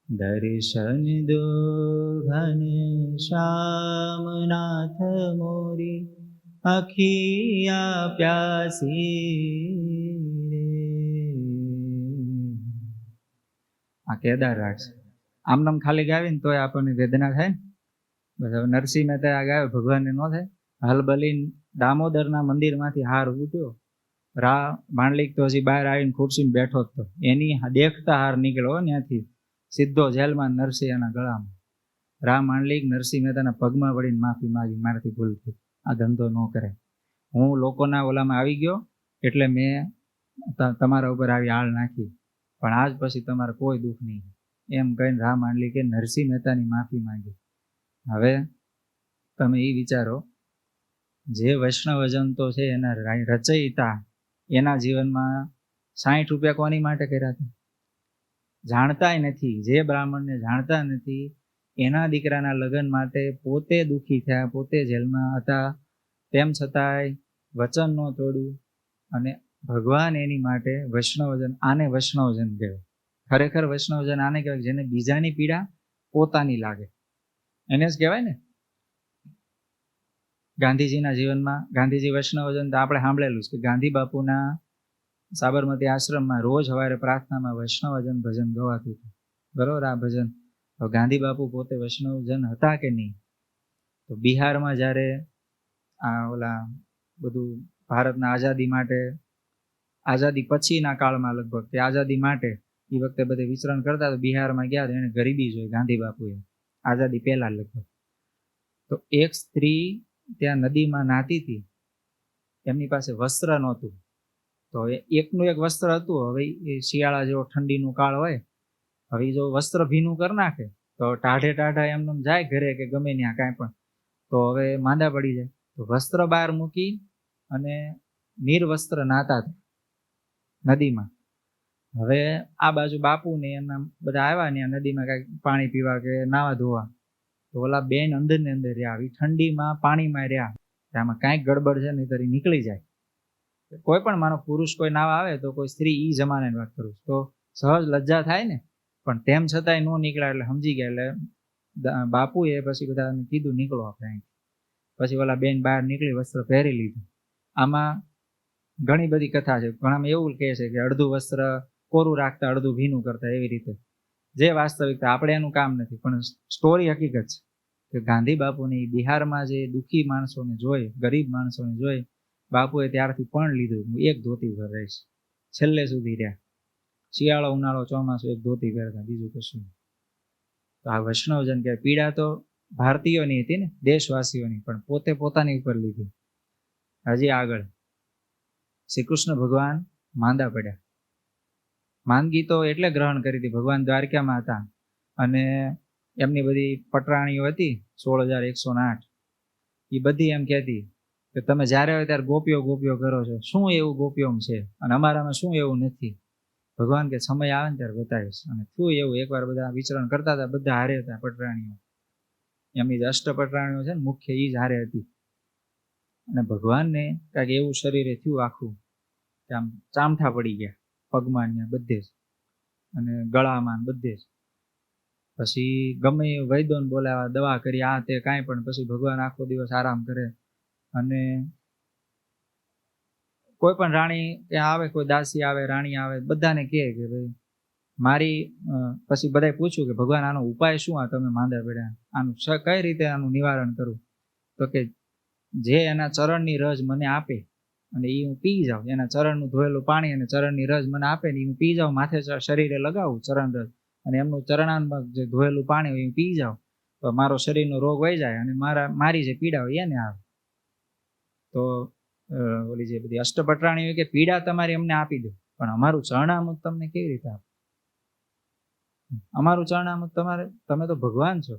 दर्शन दो घन श्याम नाथ मोरी अखिया प्यासी रे। આ કેદાર રાગ છે. આમ નામ ખાલી ગાવી ને તોય આપણને વેદના થાય ને. બસ હવે નરસિંહ મહેતા આ ગાવે ભગવાનને ન થાય. હલબલી દામોદરના મંદિરમાંથી હાર ઉઠ્યો. માંડલિક તો હજી બહાર આવીને ખુરશીમાં બેઠો જ તો એની દેખતા હાર નીકળ્યો ત્યાંથી સીધો જેલમાં નરસિંહના ગળામાં. માંડલિક નરસિંહ મહેતાના પગમાં પડીને માફી માગી, મારાથી ભૂલ થઈ, આ ધંધો ન કરે. હું લોકોના ઓલામાં આવી ગયો એટલે મેં તમારા ઉપર આવી આળ નાખી, પણ આજ પછી તમારે કોઈ દુઃખ નહીં એમ કહીને માંડલિકે નરસિંહ મહેતાની માફી માંગી. હવે તમે એ વિચારો, જે વૈષ્ણવજન તો છે એના રચયિતા એના જીવનમાં 60 રૂપિયા કોની માટે કર્યા હતા? જાણતાય નથી. જે બ્રાહ્મણને જાણતા નથી એના દીકરાના લગ્ન માટે પોતે દુઃખી થયા, પોતે જેલમાં હતા, તેમ છતાંય વચન ન તોડ્યું. અને ભગવાન એની માટે વૈષ્ણવજન, આને વૈષ્ણવજન કહેવાય. ખરેખર વૈષ્ણવજન આને કહેવાય જેને બીજાની પીડા પોતાની લાગે, એને જ કહેવાય ને. ગાંધીજીના જીવનમાં ગાંધીજી વૈષ્ણવજન તો આપણે સાંભળેલું છે કે ગાંધી બાપુના સાબરમતી આશ્રમમાં રોજ સવારે પ્રાર્થનામાં વૈષ્ણવજન ભજન ગવાતું હતું. બરોબર, આ ભજન. તો ગાંધી બાપુ પોતે વૈષ્ણવજન હતા કે નહીં? તો બિહારમાં જ્યારે આ ઓલા બધું ભારતના આઝાદી માટે, આઝાદી પછીના કાળમાં લગભગ તે આઝાદી માટે એ વખતે બધે વિચરણ કરતા, તો બિહારમાં ગયા તો એને ગરીબી જોઈ ગાંધી બાપુએ, આઝાદી પહેલા લગભગ. તો એક સ્ત્રી ત્યાં નદીમાં નાતી હતી, એમની પાસે વસ્ત્ર નહોતું. તો એકનું એક વસ્ત્ર હતું. હવે એ શિયાળા જેવો ઠંડીનું કાળ હોય, હવે જો વસ્ત્ર ભીનું કરી નાખે તો ટાઢા એમને જાય ઘરે કે ગમે ત્યાં કાંઈ પણ, તો હવે માંદા પડી જાય. તો વસ્ત્ર બહાર મૂકી અને નિર્વસ્ત્ર નાતા હતા નદીમાં. હવે આ બાજુ બાપુ ને એમના બધા આવ્યા ને નદીમાં કાંઈક પાણી પીવા કે નાવા ધોવા. તો ઓલા બેન અંદર ને અંદર રહ્યા, આવી ઠંડીમાં પાણીમાં રહ્યા. આમાં કાંઈક ગડબડ છે નહીં તરી નીકળી જાય. કોઈ પણ માનો પુરુષ કોઈ નાવા આવે તો કોઈ સ્ત્રી ઈ જમાનાની વાત કરું તો સહજ લજ્જા થાય ને, પણ તેમ છતાંય ન નીકળ્યા એટલે સમજી ગયા. એટલે બાપુએ પછી બધાને કીધું નીકળો આપણે અહીં. પછી ઓલા બેન બહાર નીકળી વસ્ત્ર પહેરી લીધું. આમાં ઘણી બધી કથા છે. ઘણામાં એવું કહે છે કે અડધું વસ્ત્ર કોરું રાખતા અડધું ભીનું કરતા, એવી રીતે. જે વાસ્તવિકતા, આપણે એનું કામ નથી, પણ સ્ટોરી હકીકત છે કે ગાંધી બાપુની બિહારમાં જે દુઃખી માણસોને જોઈ, ગરીબ માણસોને જોઈ, બાપુએ ત્યારથી પણ લીધું હું એક ધોતી ભર રહીશ. છેલ્લે સુધી રહ્યા. શિયાળો ઉનાળો ચોમાસું એક ધોતી પહેરતા, બીજું કશું. તો આ વૈષ્ણવજન કે પીડા તો ભારતીયોની હતી ને, દેશવાસીઓની, પણ પોતે પોતાની ઉપર લીધી. હજી આગળ શ્રી કૃષ્ણ ભગવાન માંદા પડ્યા. માંદગી તો એટલે ગ્રહણ કરી હતી, ભગવાન દ્વારકામાં હતા અને એમની બધી પટરાણીઓ હતી 16,108. એ બધી એમ કહેતી કે તમે જ્યારે હોય ત્યારે ગોપીઓ ગોપીઓ કરો છો, શું એવું ગોપીઓમાં છે અને અમારામાં શું એવું નથી? ભગવાન કે સમય આવે ને ત્યારે બતાવીશ. અને શું એવું, એકવાર બધા વિચરણ કરતા હતા, બધા હારે હતા પટરાણીઓ. એમની જે અષ્ટપટરાણીઓ છે ને મુખ્ય, એ જ હારે હતી. અને ભગવાનને કાંઈક એવું શરીરે થયું આખું કે આમ ચામઠા પડી ગયા પગમાં ને બધે જ, અને ગળામાં બધે જ. પછી ગમે વૈદ્યોને બોલાવ્યા, દવા કરી, આ તે કાંઈ પણ. પછી ભગવાન આખો દિવસ આરામ કરે. અને કોઈ પણ રાણી ત્યાં આવે, કોઈ દાસી આવે, રાણી આવે, બધાને કહે કે ભાઈ મારી, પછી બધાએ પૂછ્યું કે ભગવાન આનો ઉપાય શું? આ તમે માંદા પડ્યા, આનું કઈ રીતે આનું નિવારણ કરું? તો કે જે એના ચરણની રજ મને આપે અને એ હું પી જાઉં, એના ચરણનું ધોયેલું પાણી અને ચરણની રજ મને આપે ને એ હું પી જાઉં, માથે શરીરે લગાવું ચરણ રજ, અને એમનું ચરણાંબક જે ધોયેલું પાણી હોય એ પી જાઉં, તો મારો શરીરનો રોગ વહી જાય અને મારી જે પીડા હોય એને આવે. તો ઓલી જે બધી અષ્ટપટરાણી હોય કે પીડા તમારી એમને આપી દો, પણ અમારું ચરણામૃત તમને કેવી રીતે આપે? અમારું ચરણામૃત તમારે, તમે તો ભગવાન છો.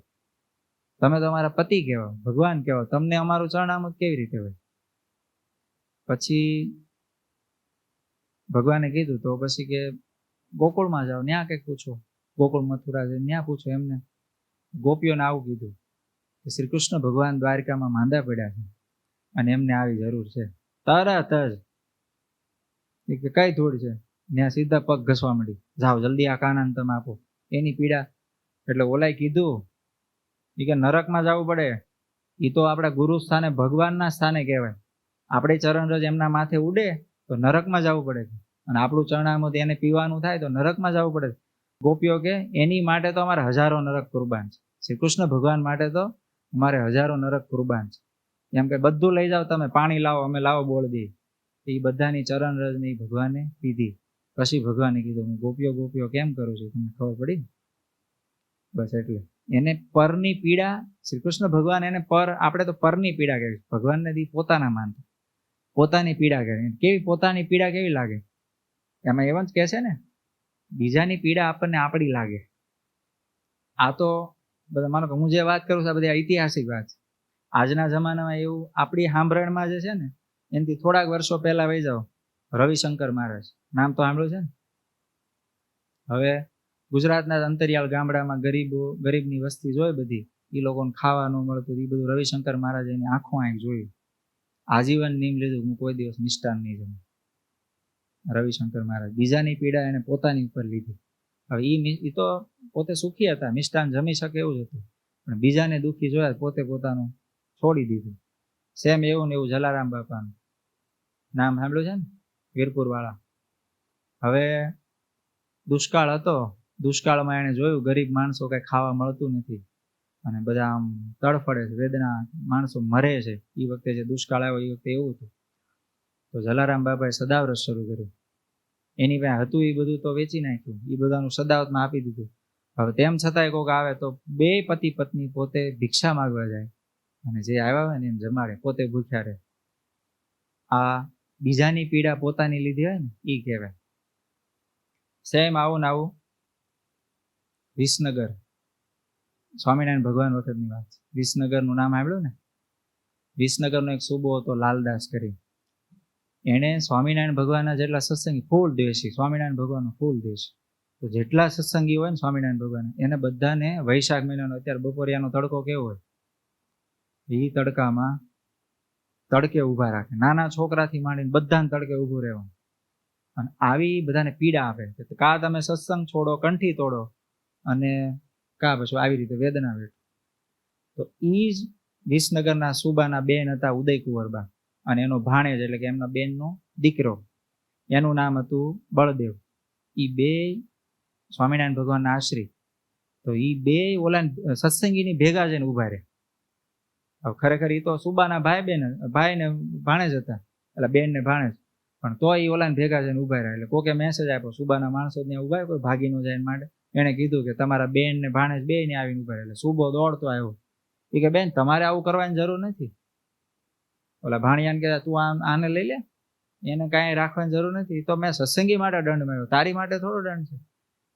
તમે તો અમારા પતિ કહેવાય, ભગવાન કહેવાય, તમને અમારું ચરણામૃત કેવી રીતે હોય? પછી ભગવાને કીધું તો પછી કે ગોકુળમાં જાઓ, ત્યાં કંઈક પૂછો, ગોકુળ મથુરા છે ત્યાં પૂછો એમને. ગોપીઓને આવું કીધું કે શ્રી કૃષ્ણ ભગવાન દ્વારકામાં માંદા પડ્યા છે અને એમને આવી જરૂર છે. તરત જ કે કઈ ધૂળ છે, ત્યાં સીધા પગ ઘસવા માંડી, જાઓ જલ્દી આ કાનાને તમે આપો. એની પીડા એટલે ઓલાય કીધું એ કે નરકમાં જવું પડે, એ તો આપણા ગુરુ સ્થાને ભગવાનના સ્થાને કહેવાય. આપણે ચરણરજ એમના માથે ઉડે તો નરકમાં જવું પડે, અને આપણું ચરણામૃત એને પીવાનું થાય તો નરકમાં જવું પડે. ગોપીઓ કે એની માટે તો અમારે હજારો નરક કુરબાન છે, શ્રી કૃષ્ણ ભગવાન માટે તો અમારે હજારો નરક કુરબાન છે. એમ કે બધું લઈ જાઓ તમે, પાણી લાવો, અમે લાવો બોળ દઈએ. એ બધાની ચરણરજની ભગવાને પીધી. પછી ભગવાને કીધું હું ગોપીઓ કેમ કરું છું તમને ખબર પડી? બસ એટલે એને પરની પીડા, શ્રી કૃષ્ણ ભગવાન એને પર, આપણે તો પરની પીડા કહેવી, ભગવાનને દી પોતાના માનતા, પોતાની પીડા કહેવી. કેવી પોતાની પીડા કેવી લાગે? એમાં એમ જ કહે છે ને, બીજાની પીડા આપણને આપણી લાગે. આ તો બધા માનો કે હું જે વાત કરું છું આ બધી ઐતિહાસિક વાત છે. આજના જમાનામાં એવું આપણી સાંભળણમાં જે છે ને, એનાથી થોડાક વર્ષો પહેલા વહી જાઓ, રવિશંકર મહારાજ નામ તો સાંભળ્યું છે ને. હવે ગુજરાતના અંતરિયાળ ગામડામાં ગરીબની વસ્તી જોઈ બધી, એ લોકોને ખાવા ન મળતું, એ બધું રવિશંકર મહારાજ એની આંખો આંખ જોયું. આજીવન નિયમ લીધું હું કોઈ દિવસ મિષ્ટાન નહીં જમું. રવિશંકર મહારાજ બીજાની પીડા એને પોતાની ઉપર લીધી. હવે એ તો પોતે સુખી હતા, મિષ્ટાન જમી શકે એવું જ હતું, પણ બીજાને દુઃખી જોયા પોતે પોતાનું છોડી દીધું. સેમ એવું ને એવું જલારામ બાપાનું નામ સાંભળ્યું છે ને, વીરપુર વાળા. હવે દુષ્કાળ હતો, દુષ્કાળમાં એને જોયું ગરીબ માણસો કઈ ખાવા મળતું નથી અને બધા આમ તડફડે છે, વેદના, માણસો મરે છે. એ વખતે જે દુષ્કાળ આવ્યો એ વખતે એવું હતું. તો જલારામ બાપાએ સદાવ્રત શરૂ કર્યું. એની પાસે હતું એ બધું તો વેચી નાખ્યું, એ બધાનું સદાવ્રતમાં આપી દીધું. હવે તેમ છતાંય કોઈક આવે તો બે પતિ પત્ની પોતે ભિક્ષા માંગવા જાય અને જે આવ્યા હોય ને એને જમાડે, પોતે ભૂખ્યા રહે. આ બીજાની પીડા પોતાની લીધી હોય ને એ કહેવાય. સેમ આવું ને આવું વિસનગર, સ્વામિનારાયણ ભગવાન વખતની વાત છે. વિસનગરનું નામ સાંભળ્યું ને? વિસનગરનો એક સૂબો હતો લાલદાસ કરી. એણે સ્વામિનારાયણ ભગવાનના જેટલા સત્સંગી, ફૂલ દ્વેષી, સ્વામિનારાયણ ભગવાનનો ફૂલ દ્વેષી. તો જેટલા સત્સંગી હોય ને સ્વામિનારાયણ ભગવાન, એને બધાને વૈશાખ મહિનાનો અત્યારે બપોરિયાનો તડકો કેવો હોય, એ તડકામાં તડકે ઊભા રાખે. નાના છોકરાથી માંડીને બધાને તડકે ઊભું રહેવાનું. અને આવી બધાને પીડા આપે. કા તમે સત્સંગ છોડો, કંઠી તોડો, અને કા પછી આવી રીતે વેદના વેઠો. તો એ જ વિસનગરના સુબાના બેન હતા ઉદયકુંવરબા, અને એનો ભાણેજ એટલે કે એમના બેનનો દીકરો, એનું નામ હતું બળદેવ. એ બે સ્વામિનારાયણ ભગવાનના આશ્રિત. તો એ બે ઓલા સત્સંગીની ભેગા જઈને ઉભા રહે. હવે ખરેખર એ તો સુબાના ભાઈ ને ભાણેજ હતા, એટલે બેન ને ભાણેજ, પણ તો એ ઓલાને ભેગા જઈને ઉભા રહ્યા. એટલે કોકે મેસેજ આપ્યો, સુબાના માણસો ત્યાં ઉભા, કોઈ ભાગી ન જાય માટે. એને કીધું કે તમારા બેન ને ભાણેજ બે ને આવીને ઉભા. એટલે સુબો દોડતો આવ્યો. એ કે બેન તમારે આવું કરવાની જરૂર નથી. ઓલા ભાણિયાને કહેતા તું આને લઈ લે, એને કાંઈ રાખવાની જરૂર નથી, તો મેં સત્સંગી માટે દંડ મળ્યો, તારી માટે થોડો દંડ છે.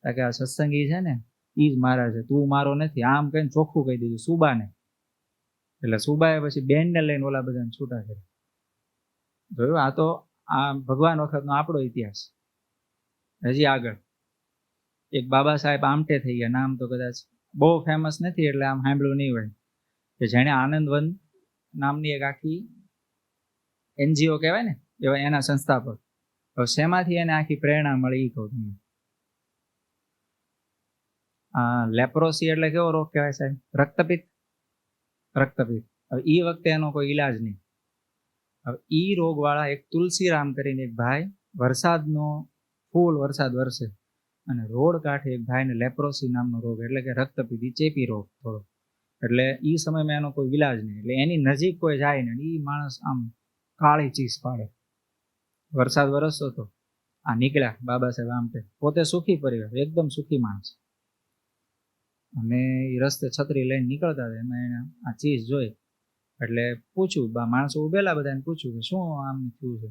કે આ સત્સંગી છે ને એ જ મારા છે, તું મારો નથી, આમ કહીને ચોખ્ખું કહી દીધું સુબાને. એટલે સુબાએ પછી બેનને લઈને ઓલા બધાને છૂટા કર્યા. જોયું? આ તો આ ભગવાન વખતનો આપણો ઇતિહાસ. હજી આગળ એક બાબા સાહેબ આમટે થઈ ગયા, નામ તો કદાચ બહુ ફેમસ નથી એટલે આમ સાંભળ્યું નહીં હોય, કે જેણે આનંદવન નામની એક આખી NGO કહેવાય ને, એવા એના સંસ્થાપક. હવે શેમાંથી એને આખી પ્રેરણા મળી એ કહું તમને. લેપ્રોસી એટલે કેવો રોગ કહેવાય સાહેબ? રક્તપિત્ત. રક્તપિત્ત. હવે એ વખતે એનો કોઈ ઈલાજ નહીં. હવે એ રોગવાળા એક તુલસીરામ કરીને એક ભાઈ, વરસાદનો ફૂલ વરસાદ વરસે અને રોડ કાંઠે એક ભાઈને લેપ્રોસી નામનો રોગ, એટલે કે રક્તપિત્ત, ચેપી રોગ થોડો. એટલે એ સમયમાં એનો કોઈ ઈલાજ નહીં. એટલે એની નજીક કોઈ જાય ને એ માણસ આમ કાળી ચીસ પાડે. વરસાદ વરસતો હતો, આ નીકળ્યા બાબા સાહેબ આમટે, પોતે સુખી પરિવાર, એકદમ સુખી માણસ, અને એ રસ્તે છત્રી લઈને નીકળતા હતા. એમાં એને આ ચીજ જોઈ એટલે પૂછ્યું, માણસો ઉભેલા બધાને પૂછ્યું કે શું આમ થયું છે?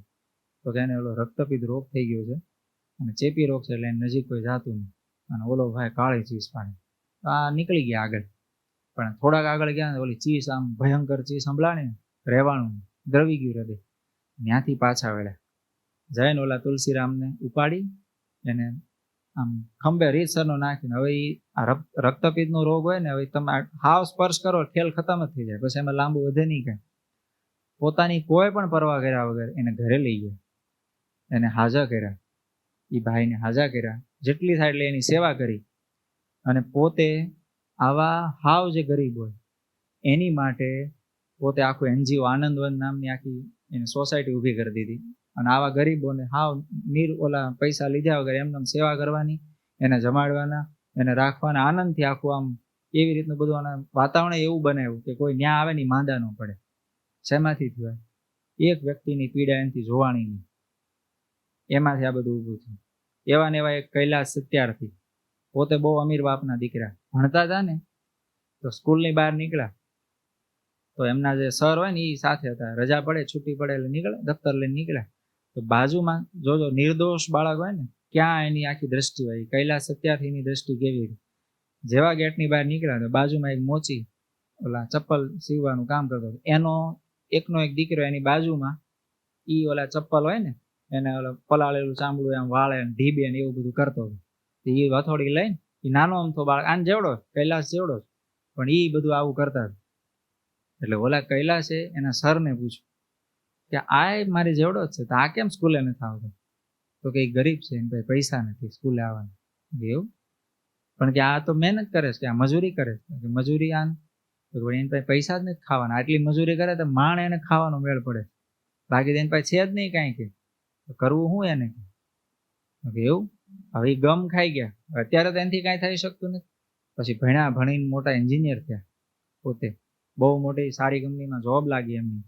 તો કે એને ઓલો રક્તપિત્ત રોગ થઈ ગયો છે અને ચેપી રોગ છે, એટલે એને નજીક કોઈ જાતું નહીં. અને ઓલો ભાઈ કાળી ચીજ પાડે. તો આ નીકળી ગયા આગળ. પણ થોડાક આગળ ગયા ને ઓલી ચીસ આમ ભયંકર ચીસ સંભળાણી ને રહેવાનું દ્રવી ગયું હૃદય. ત્યાંથી પાછા વળ્યા, જઈને ઓલા તુલસીરામને ઉપાડી એને આમ ખંભે રીતસરનો નાખીને, હવે આ રક્તપિત્તનો રોગ હોય ને, હવે તમે હાવ સ્પર્શ કરો ખેલ ખતમ જ થઈ જાય, પછી એમાં લાંબુ વધે નહીં કાંઈ. પોતાની કોઈ પણ પરવા કર્યા વગર એને ઘરે લઈ ગયા, એને હાજા કર્યા, એ ભાઈને હાજા કર્યા, જેટલી થાય એટલે એની સેવા કરી. અને પોતે આવા હાવ જે ગરીબ હોય એની માટે પોતે આખું NGO આનંદવન નામની આખી એને સોસાયટી ઊભી કરી દીધી. અને આવા ગરીબોને હાવ ઓલા પૈસા લીધા વગર એમને સેવા કરવાની, એને જમાડવાના, એને રાખવાના, આનંદથી આખું આમ એવી રીતનું બધું વાતાવરણ એવું બનાવ્યું કે કોઈ ન્યા આવે ને માંદા ન પડે. શેમાંથી થયું? એક વ્યક્તિની પીડા એનાથી જોવાની નહીં, એમાંથી આ બધું ઊભું થયું. એવા ને એવા એક કૈલાસ સત્યાર્થી, પોતે બહુ અમીર બાપના દીકરા, ભણતા હતા ને તો સ્કૂલની બહાર નીકળ્યા તો એમના જે સર હોય ને એ સાથે હતા, રજા પડે છૂટી પડે એટલે નીકળે, દફતર લઈને નીકળ્યા તો બાજુમાં જોજો નિર્દોષ બાળક હોય ને ક્યાં એની આખી દ્રષ્ટિ હોય, કૈલાસ સત્યાર્થીની દ્રષ્ટિ કેવી હતી. જેવા ગેટની બહાર નીકળ્યા તો બાજુમાં એક મોચી ઓલા ચપ્પલ સીવવાનું કામ કરતો હતો, એનો એકનો એક દીકરો એની બાજુમાં ઈ ઓલા ચપ્પલ હોય ને એને ઓલા પલાળેલું ચામડું એમ વાળે ઢીબે ને એવું બધું કરતો હતો. એ હથોડી લઈને, એ નાનો અમથો બાળક આને જેવડો કૈલાસ જેવડો, પણ એ બધું આવું કરતા હતા. એટલે ઓલા કૈલાસે એના સરને પૂછ્યું કે આ મારી જેવડો જ છે, તો આ કેમ સ્કૂલે નથી આવતો? તો કે ગરીબ છે, એને ભાઈ પૈસા નથી સ્કૂલે આવવાના. એવું? પણ કે આ તો મહેનત કરે છે, કે આ મજૂરી કરે છે, કે મજૂરી આને તો એની પાસે પૈસા જ નથી ખાવાના, આટલી મજૂરી કરે તો માણ એને ખાવાનો મેળ પડે, બાકી એની પાસે છે જ નહીં કાંઈ, કે કરવું શું એને? એવું? હવે એ ગમ ખાઈ ગયા, અત્યારે તો એનાથી કાંઈ થઈ શકતું નથી. પછી ભણીને મોટા એન્જિનિયર થયા, પોતે બહુ મોટી સારી કંપનીમાં જોબ લાગી એમની.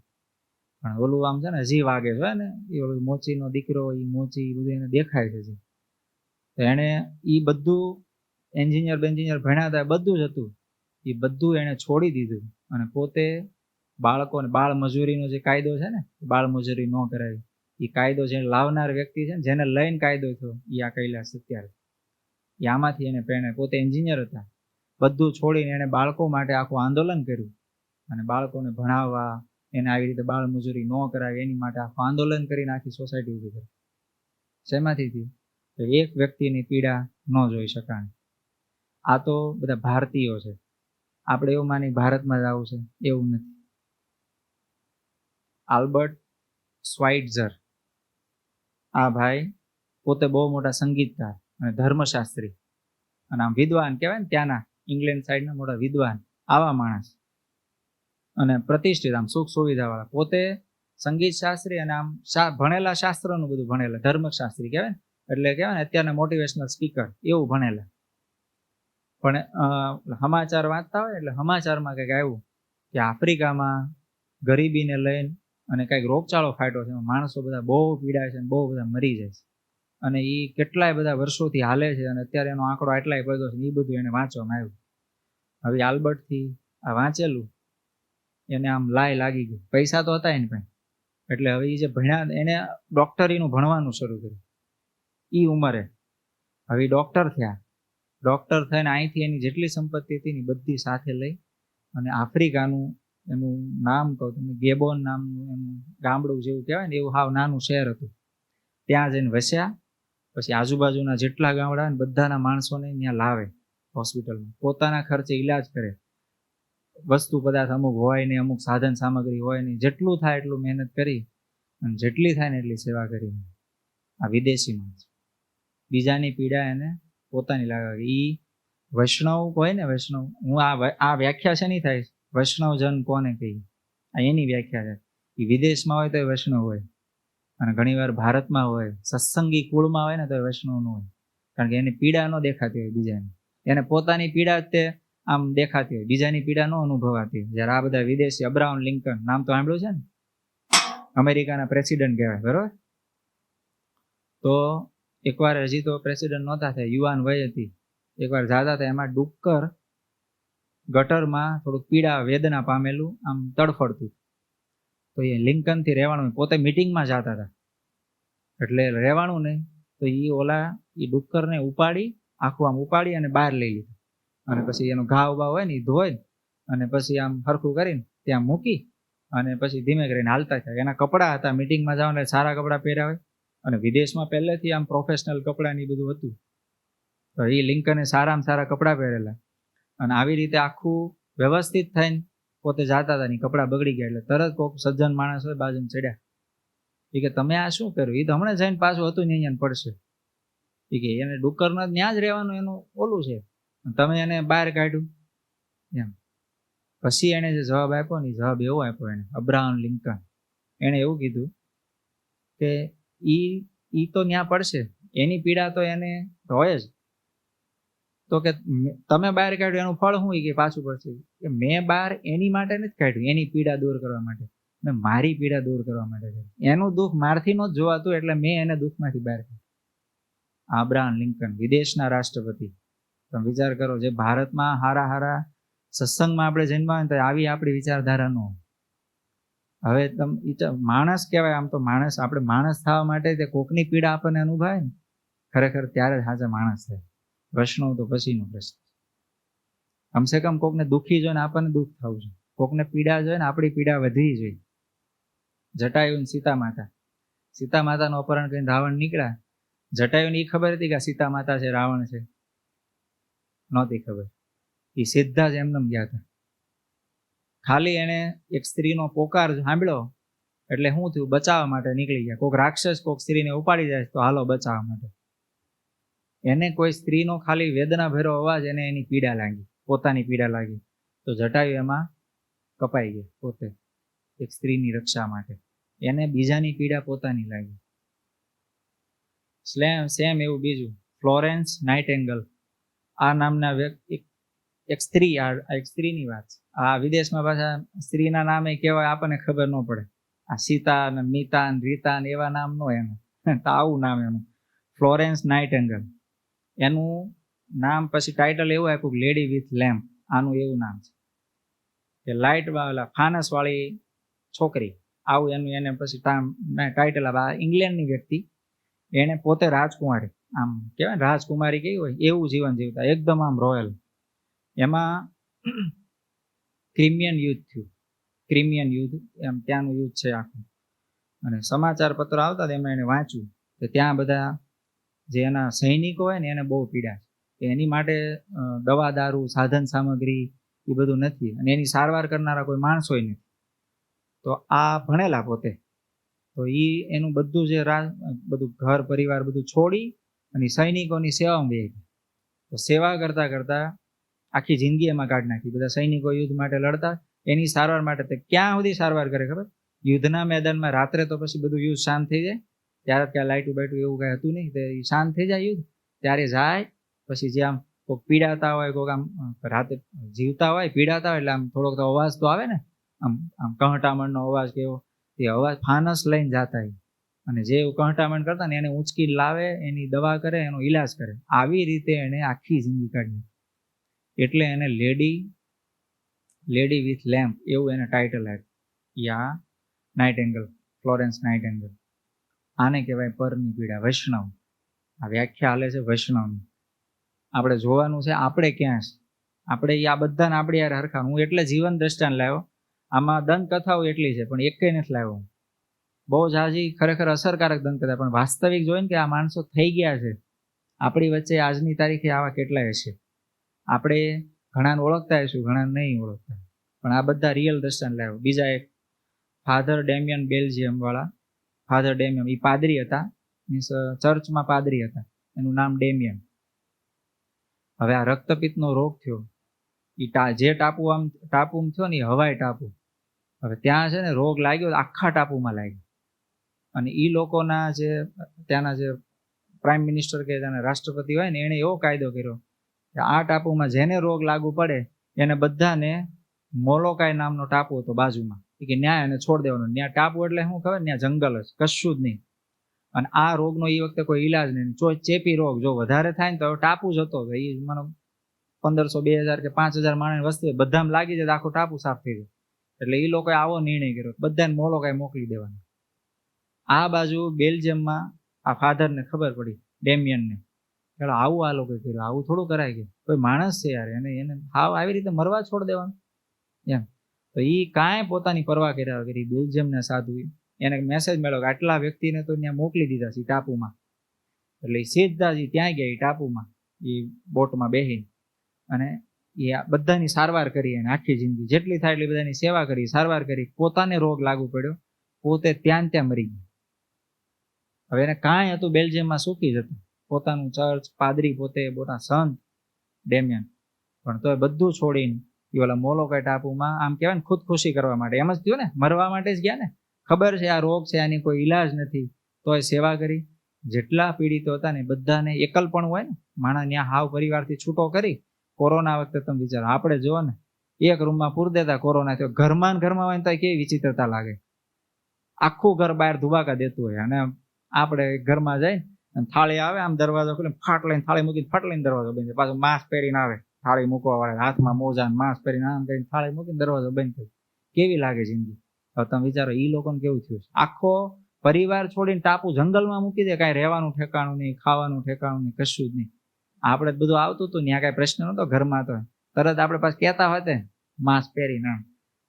પણ ઓલું આમ છે ને હજી વાગે છે ને, એ ઓલું મોચીનો દીકરો, એ મોચી બધું એને દેખાય છે. તો એને એ બધું એન્જિનિયર ભણ્યા હતા, બધું જ હતું, એ બધું એને છોડી દીધું અને પોતે બાળકોને બાળ મજૂરીનો જે કાયદો છે ને, બાળ મજૂરી ન કરાય, એ કાયદો જેને લાવનાર વ્યક્તિ છે ને, જેને લઈને કાયદો થયો એ આ કૈલાસ સત્યાર્થી. એ આમાંથી એને પ્રેરણા, પોતે એન્જિનિયર હતા, બધું છોડીને એને બાળકો માટે આખું આંદોલન કર્યું અને બાળકોને ભણાવવા, એને આવી રીતે બાળ મજૂરી ન કરાવે એની માટે આખું આંદોલન કરીને આખી સોસાયટી ઊભી કરી. શેમાંથી થયું? તો એક વ્યક્તિની પીડા ન જોઈ શકાય. આ તો બધા ભારતીયો છે, આપણે એવું માની ભારતમાં જ આવું છે, એવું નથી. આલ્બર્ટ સ્વાઇટ્ઝર, આ ભાઈ પોતે બહુ મોટા સંગીતકાર અને ધર્મશાસ્ત્રી અને આમ વિદ્વાન કહેવાય ને, ત્યાંના ઇંગ્લેન્ડ સાઈડના મોટા વિદ્વાન, આવા માણસ અને પ્રતિષ્ઠિત આમ સુખ સુવિધા વાળા, પોતે સંગીત શાસ્ત્રી અને આમ ભણેલા, શાસ્ત્રનું બધું ભણેલા, ધર્મશાસ્ત્રી કહેવાય ને, એટલે કહેવાય ને અત્યારના મોટિવેશનલ સ્પીકર એવું ભણેલા. પણ સમાચાર વાંચતા હોય એટલે સમાચારમાં કંઈક આવ્યું કે આફ્રિકામાં ગરીબીને લઈને અને કંઈક રોગચાળો ફાટ્યો છે, માણસો બધા બહુ પીડાય છે, બહુ બધા મરી જાય છે અને એ કેટલાય બધા વર્ષોથી હાલે છે અને અત્યારે એનો આંકડો આટલાય પડ્યો છે, એ બધું એને વાંચવામાં આવ્યું. હવે આલ્બર્ટથી આ વાંચેલું એને આમ લાગી ગયું, પૈસા તો હતા એની પાસે, એટલે હવે એ જે ભણ્યા એને ડોક્ટરીનું ભણવાનું શરૂ કર્યું એ ઉંમરે. હવે ડોક્ટર થયા, ડોક્ટર થઈને અહીંથી એની જેટલી સંપત્તિ હતી ને બધી સાથે લઈ અને આફ્રિકાનું એનું નામ કહું તમને, ગેબોન નામનું એનું ગામડું જેવું કહેવાય ને, એવું હાવ નાનું શહેર હતું, ત્યાં જઈને વસ્યા. પછી આજુબાજુના જેટલા ગામડા ને બધાના માણસોને ત્યાં લાવે હોસ્પિટલમાં, પોતાના ખર્ચે ઈલાજ કરે, વસ્તુ પદાર્થ અમુક હોય ને, અમુક સાધન સામગ્રી હોય ને, જેટલું થાય એટલું મહેનત કરી અને જેટલી થાય ને એટલી સેવા કરી. આ વિદેશી માણસ, બીજાની પીડા એને પોતાની લાગે. એ વૈષ્ણવ હોય ને, વૈષ્ણવ, હું આ વ્યાખ્યા છે નહીં થાય, વૈષ્ણવજન કોને કહી, આ એની વ્યાખ્યા છે. એ વિદેશમાં હોય તો એ વૈષ્ણવ હોય અને ઘણીવાર ભારતમાં હોય, સત્સંગી કુળમાં હોય ને તો એ વૈષ્ણવ ન હોય, કારણ કે એની પીડા ન દેખાતી હોય બીજાની, એને પોતાની પીડા તે આમ દેખાતી હોય, બીજાની પીડા ન અનુભવાતી હોય. જ્યારે આ બધા વિદેશી, અબ્રાહમ લિંકન નામ તો સાંભળ્યું છે ને, અમેરિકાના પ્રેસિડન્ટ કહેવાય, બરોબર? તો એકવાર હજી તો પ્રેસિડન્ટ નહોતા થયા, યુવાન વય હતી, એકવાર જાતા હતા, એમાં ડુક્કર ગટરમાં થોડુંક પીડા વેદના પામેલું આમ તડફડતું, તો એ લિંકનથી રહેવાનું, પોતે મિટિંગમાં જતા હતા એટલે રહેવાનું નહીં, તો એ ડુક્કરને ઉપાડી, આખું આમ ઉપાડી અને બહાર લઈ લીધું અને પછી એનો ઘા ઉભા હોય ને એ ધોઈ અને પછી આમ હરખું કરીને ત્યાં મૂકી અને પછી ધીમે કરીને હાલતા થાય. એના કપડાં હતા, મિટિંગમાં જવાના એટલે સારા કપડાં પહેરાવે, અને વિદેશમાં પહેલેથી આમ પ્રોફેશનલ કપડાં ને બધું હતું. તો એ લિંકને સારામાં સારા કપડાં પહેરેલા, અને આવી રીતે આખું વ્યવસ્થિત થઈને પોતે જાતા હતા. ને કપડાં બગડી ગયા એટલે તરત કોઈક સજ્જન માણસ હોય બાજુમાં ચડ્યા. એ કે તમે આ શું કર્યું? એ તો હમણાં જઈને પાછું હતું ને અહીંયા પડશે. એ કે એને ડુક્કરના ત્યાં જ રહેવાનું એનું ઓલું છે, તમે એને બહાર કાઢ્યું એમ. પછી એને જે જવાબ આપ્યો ને, જવાબ એવો આપ્યો એને, અબ્રાહમ લિંકન. એને એવું કીધું કે ઈ તો ત્યાં પડશે, એની પીડા તો એને હોય જ. તો કે તમે બહાર કાઢ્યું એનું ફળ શું? કે પાછું પડશે. કે મેં બહાર એની માટે નથી કાઢ્યું, એની પીડા દૂર કરવા માટે, મેં મારી પીડા દૂર કરવા માટે કાઢ્યું. એનું દુઃખ મારથી નહોતું જોવાતું એટલે મેં એને દુઃખમાંથી બહાર કાઢ્યું. અબ્રાહમ લિંકન, વિદેશના રાષ્ટ્રપતિ. તમે વિચાર કરો, જે ભારતમાં હારા સત્સંગમાં આપણે જન્મ્યા હોય તો આવી આપણી વિચારધારા ન હોય. હવે તમે માણસ કહેવાય, આમ તો માણસ, આપણે માણસ થવા માટે તે કોકની પીડા આપણને અનુભવાય ને ખરેખર ત્યારે જ સાચા માણસ થાય. વૈષ્ણવ તો પછીનો પ્રશ્ન. કમસે કમ કોકને દુઃખી જોઈને આપણને દુઃખ થવું જોઈએ, કોકને પીડા જોઈને આપણી પીડા વધવી જોઈએ. જટાયુ ને સીતા માતાનું અપહરણ કરીને રાવણ નીકળ્યા. જટાયુને એ ખબર હતી કે સીતા માતા છે, રાવણ છે? નહોતી ખબર. એ સીધા જ એમને ગયા હતા. ખાલી એને એક સ્ત્રીનો પોકાર સાંભળ્યો એટલે શું થયું? બચાવવા માટે નીકળી ગયા. કોઈક રાક્ષસ કોઈક સ્ત્રીને ઉપાડી જાય તો હાલો બચાવવા માટે. એને કોઈ સ્ત્રીનો ખાલી વેદના ભેરો અવાજ, એને એની પીડા લાગી, પોતાની પીડા લાગી. તો જટાયુ એમાં કપાઈ ગયા પોતે, એક સ્ત્રીની રક્ષા માટે. એને બીજાની પીડા પોતાની લાગી. સેમ એવું બીજું, ફ્લોરેન્સ નાઇટેંગલ આ નામના વ્યક્તિ, એક સ્ત્રી, આ એક સ્ત્રીની વાત છે. આ વિદેશમાં પાછા સ્ત્રીના નામે કહેવાય, આપણને ખબર ન પડે. આ સીતા ને મીતા ને રીતા ને એવા નામ નો એનું, તો આવું નામ એનું, ફ્લોરેન્સ નાઇટેંગલ. એનું નામ પછી ટાઇટલ એવું આપ્યું, લેડી વિથ લેમ્પ. આનું એવું નામ છે કે લાઇટ ફાનસ વાળી છોકરી, આવું એનું એને પછી ટાઇટલ આપ્યા. ઇંગ્લેન્ડની વ્યક્તિ, એને પોતે રાજકુમારી, આમ કહેવાય રાજકુમારી કેવી હોય એવું જીવન જીવતા, એકદમ આમ રોયલ. એમાં ક્રિમિયન યુદ્ધ થયું, ક્રિમિયન યુદ્ધ, એમ ત્યાંનું યુદ્ધ છે આખું. અને સમાચાર પત્ર આવતા એમાં એને વાંચ્યું કે ત્યાં બધા જે એના સૈનિકો હોય ને એને બહુ પીડા છે, એની માટે દવા દારૂ સાધન સામગ્રી એ બધું નથી, અને એની સારવાર કરનારા કોઈ માણસોય નથી. તો આ ભણેલા પોતે, તો એનું બધું જે બધું ઘર પરિવાર બધું છોડી અને સૈનિકોની સેવામાં બે ગયા. તો સેવા કરતા કરતા આખી જિંદગી એમાં કાઢી નાખી. બધા સૈનિકો યુદ્ધ માટે લડતા, એની સારવાર માટે તે ક્યાં સુધી સારવાર કરે ખબર? યુદ્ધના મેદાનમાં રાત્રે તો પછી બધું યુદ્ધ શાંત થઈ જાય, ત્યારે ક્યાં લાઇટું બાઇટું એવું કઈ હતું નહીં, તે શાંત થઈ જાય યુદ્ધ, ત્યારે જાય. પછી જે આમ કોઈક પીડાતા હોય, કોઈક આમ રાતે જીવતા હોય પીડાતા હોય, એટલે આમ થોડોક તો અવાજ તો આવે ને, આમ કહટામણનો અવાજ કેવો, એ અવાજ ફાનસ લઈને જાતા. અને જે કહટામણ કરતા ને એને ઊંચકી લાવે, એની દવા કરે, એનો ઈલાજ કરે. આવી રીતે એને આખી જિંદગી કાઢી. એટલે એને લેડી વિથ લેમ્પ એવું એને ટાઇટલ આપ્યું. યા નાઇટેંગલ, ફ્લોરેન્સ નાઇટેંગલ. આને કહેવાય પરની પીડા, વૈષ્ણવ. આ વ્યાખ્યા હાલે છે વૈષ્ણવની. આપણે જોવાનું છે આપણે ક્યાં છે. આપણે આ બધાને આપણે યાર હરખા. હું એટલે જીવન દ્રષ્ટાંત લાવ્યો. આમાં દંતકથાઓ એટલી છે પણ એકેય નથી લાવ્યો. બહુ ઝાઝી ખરેખર અસરકારક દંતકથા, પણ વાસ્તવિક જોઈને કે આ માણસો થઈ ગયા છે આપણી વચ્ચે આજની તારીખે, આવા કેટલાય હશે. આપણે ઘણાને ઓળખતા હશું, ઘણા નહીં ઓળખતા, પણ આ બધા રિયલ દ્રષ્ટાંત લાવ્યો. બીજા એક ફાધર ડેમિયન, બેલ્જિયમ વાળા ફાધર ડેમિયન, એ પાદરી હતા, મીન્સ ચર્ચમાં પાદરી હતા, એનું નામ ડેમિયન. હવે આ રક્તપિત્તનો રોગ થયો, એ જે ટાપુમાં થયો ને, એ હવાઈ ટાપુ. હવે ત્યાં છે ને રોગ લાગ્યો, આખા ટાપુમાં લાગ્યો. અને એ લોકોના જે ત્યાંના જે પ્રાઇમ મિનિસ્ટર કે ત્યાંના રાષ્ટ્રપતિ હોય ને, એને એવો કાયદો કર્યો કે આ ટાપુમાં જેને રોગ લાગુ પડે એને બધાને મોલોકાઈ નામનો ટાપુ હતો બાજુમાં, કે ન્યાય એને છોડ દેવાનો. ત્યાં ટાપુ એટલે શું ખબર? ત્યાં જંગલ જ, કશું જ નહીં. અને આ રોગનો એ વખતે કોઈ ઈલાજ નહીં, ચેપી રોગ જો વધારે થાય ને તો ટાપુ જ હતો. એ મને 1500, 2000 કે 5000 માણસની વસ્તી બધામાં લાગી જાય, આખો ટાપુ સાફ થઈ જાય. એટલે એ લોકોએ આવો નિર્ણય કર્યો, બધાને મોલોકાઈ મોકલી દેવાનો. આ બાજુ બેલ્જિયમમાં આ ફાધરને ખબર પડી, ડેમિયનને, ચાલો આવું આ લોકોએ કર્યું, આવું થોડું કરાય. કે કોઈ માણસ છે યાર, એને હાવ આવી રીતે મરવા છોડ દેવાનું. એમ. તો એ કાંઈ પોતાની પરવા કર્યા વગર બેલ્જિયમના સાધુ એને મેસેજ મળ્યો કે આટલા વ્યક્તિને તો ત્યાં મોકલી દીધા છે ટાપુમાં. એટલે એ સીધા ત્યાં ગયા એ ટાપુમાં એ બોટમાં બેસીને, અને એ બધાની સારવાર કરી, અને આખી જિંદગી જેટલી થાય એટલી બધાની સેવા કરી, સારવાર કરી. પોતાને રોગ લાગુ પડ્યો, પોતે ત્યાં મરી ગયા. હવે એને કાંઈ હતું બેલ્જિયમમાં સુખી જ હતું, પોતાનું ચર્ચ, પાદરી પોતે, પોતા સંત ડેમિયન, પણ તોય બધું છોડીને એ ઓલા મોલોકાઈ ટાપુમાં આમ કહેવાય ને ખુદખુશી કરવા માટે, એમ જ થયું ને, મરવા માટે જ ગયા ને. ખબર છે આ રોગ છે, આની કોઈ ઈલાજ નથી, તોય સેવા કરી. જેટલા પીડિતો હતા ને બધાને એકલપણું હોય ને, માણસ ત્યાં હાવ પરિવારથી છૂટો કરી. કોરોના વખતે તમે વિચારો, આપણે જો ને એક રૂમમાં પૂર દેતા કોરોના થયો, ઘરમાં હોય ને તો કેવી વિચિત્રતા લાગે. આખું ઘર બહાર ધુબાકા દેતું હોય, અને આપણે ઘરમાં જઈ અને થાળી આવે, આમ દરવાજો ખોલીને ફાટ લઈને થાળી મૂકીને ફાટ લઈને દરવાજો બંધ, પાછું માસ્ક પહેરીને આવે થાળી મૂકવા વાળા, હાથમાં મોજા માસ્ક પહેરીને આમ કરીને થાળી મૂકીને દરવાજો બંધ થઈ. કેવી લાગે જિંદગી? હવે તમે વિચારો એ લોકોને કેવું થયું. આખો પરિવાર છોડીને ટાપુ જંગલમાં મૂકી દે, કાંઈ રહેવાનું ઠેકાણું નહીં, ખાવાનું ઠેકાણું નહીં, કશું જ નહીં. આપણે બધું આવતું હતું, ત્યાં કાંઈ પ્રશ્ન નતો. ઘરમાં તો તરત આપણે પાછું કહેતા હોય તે માસ્ક પહેરીને,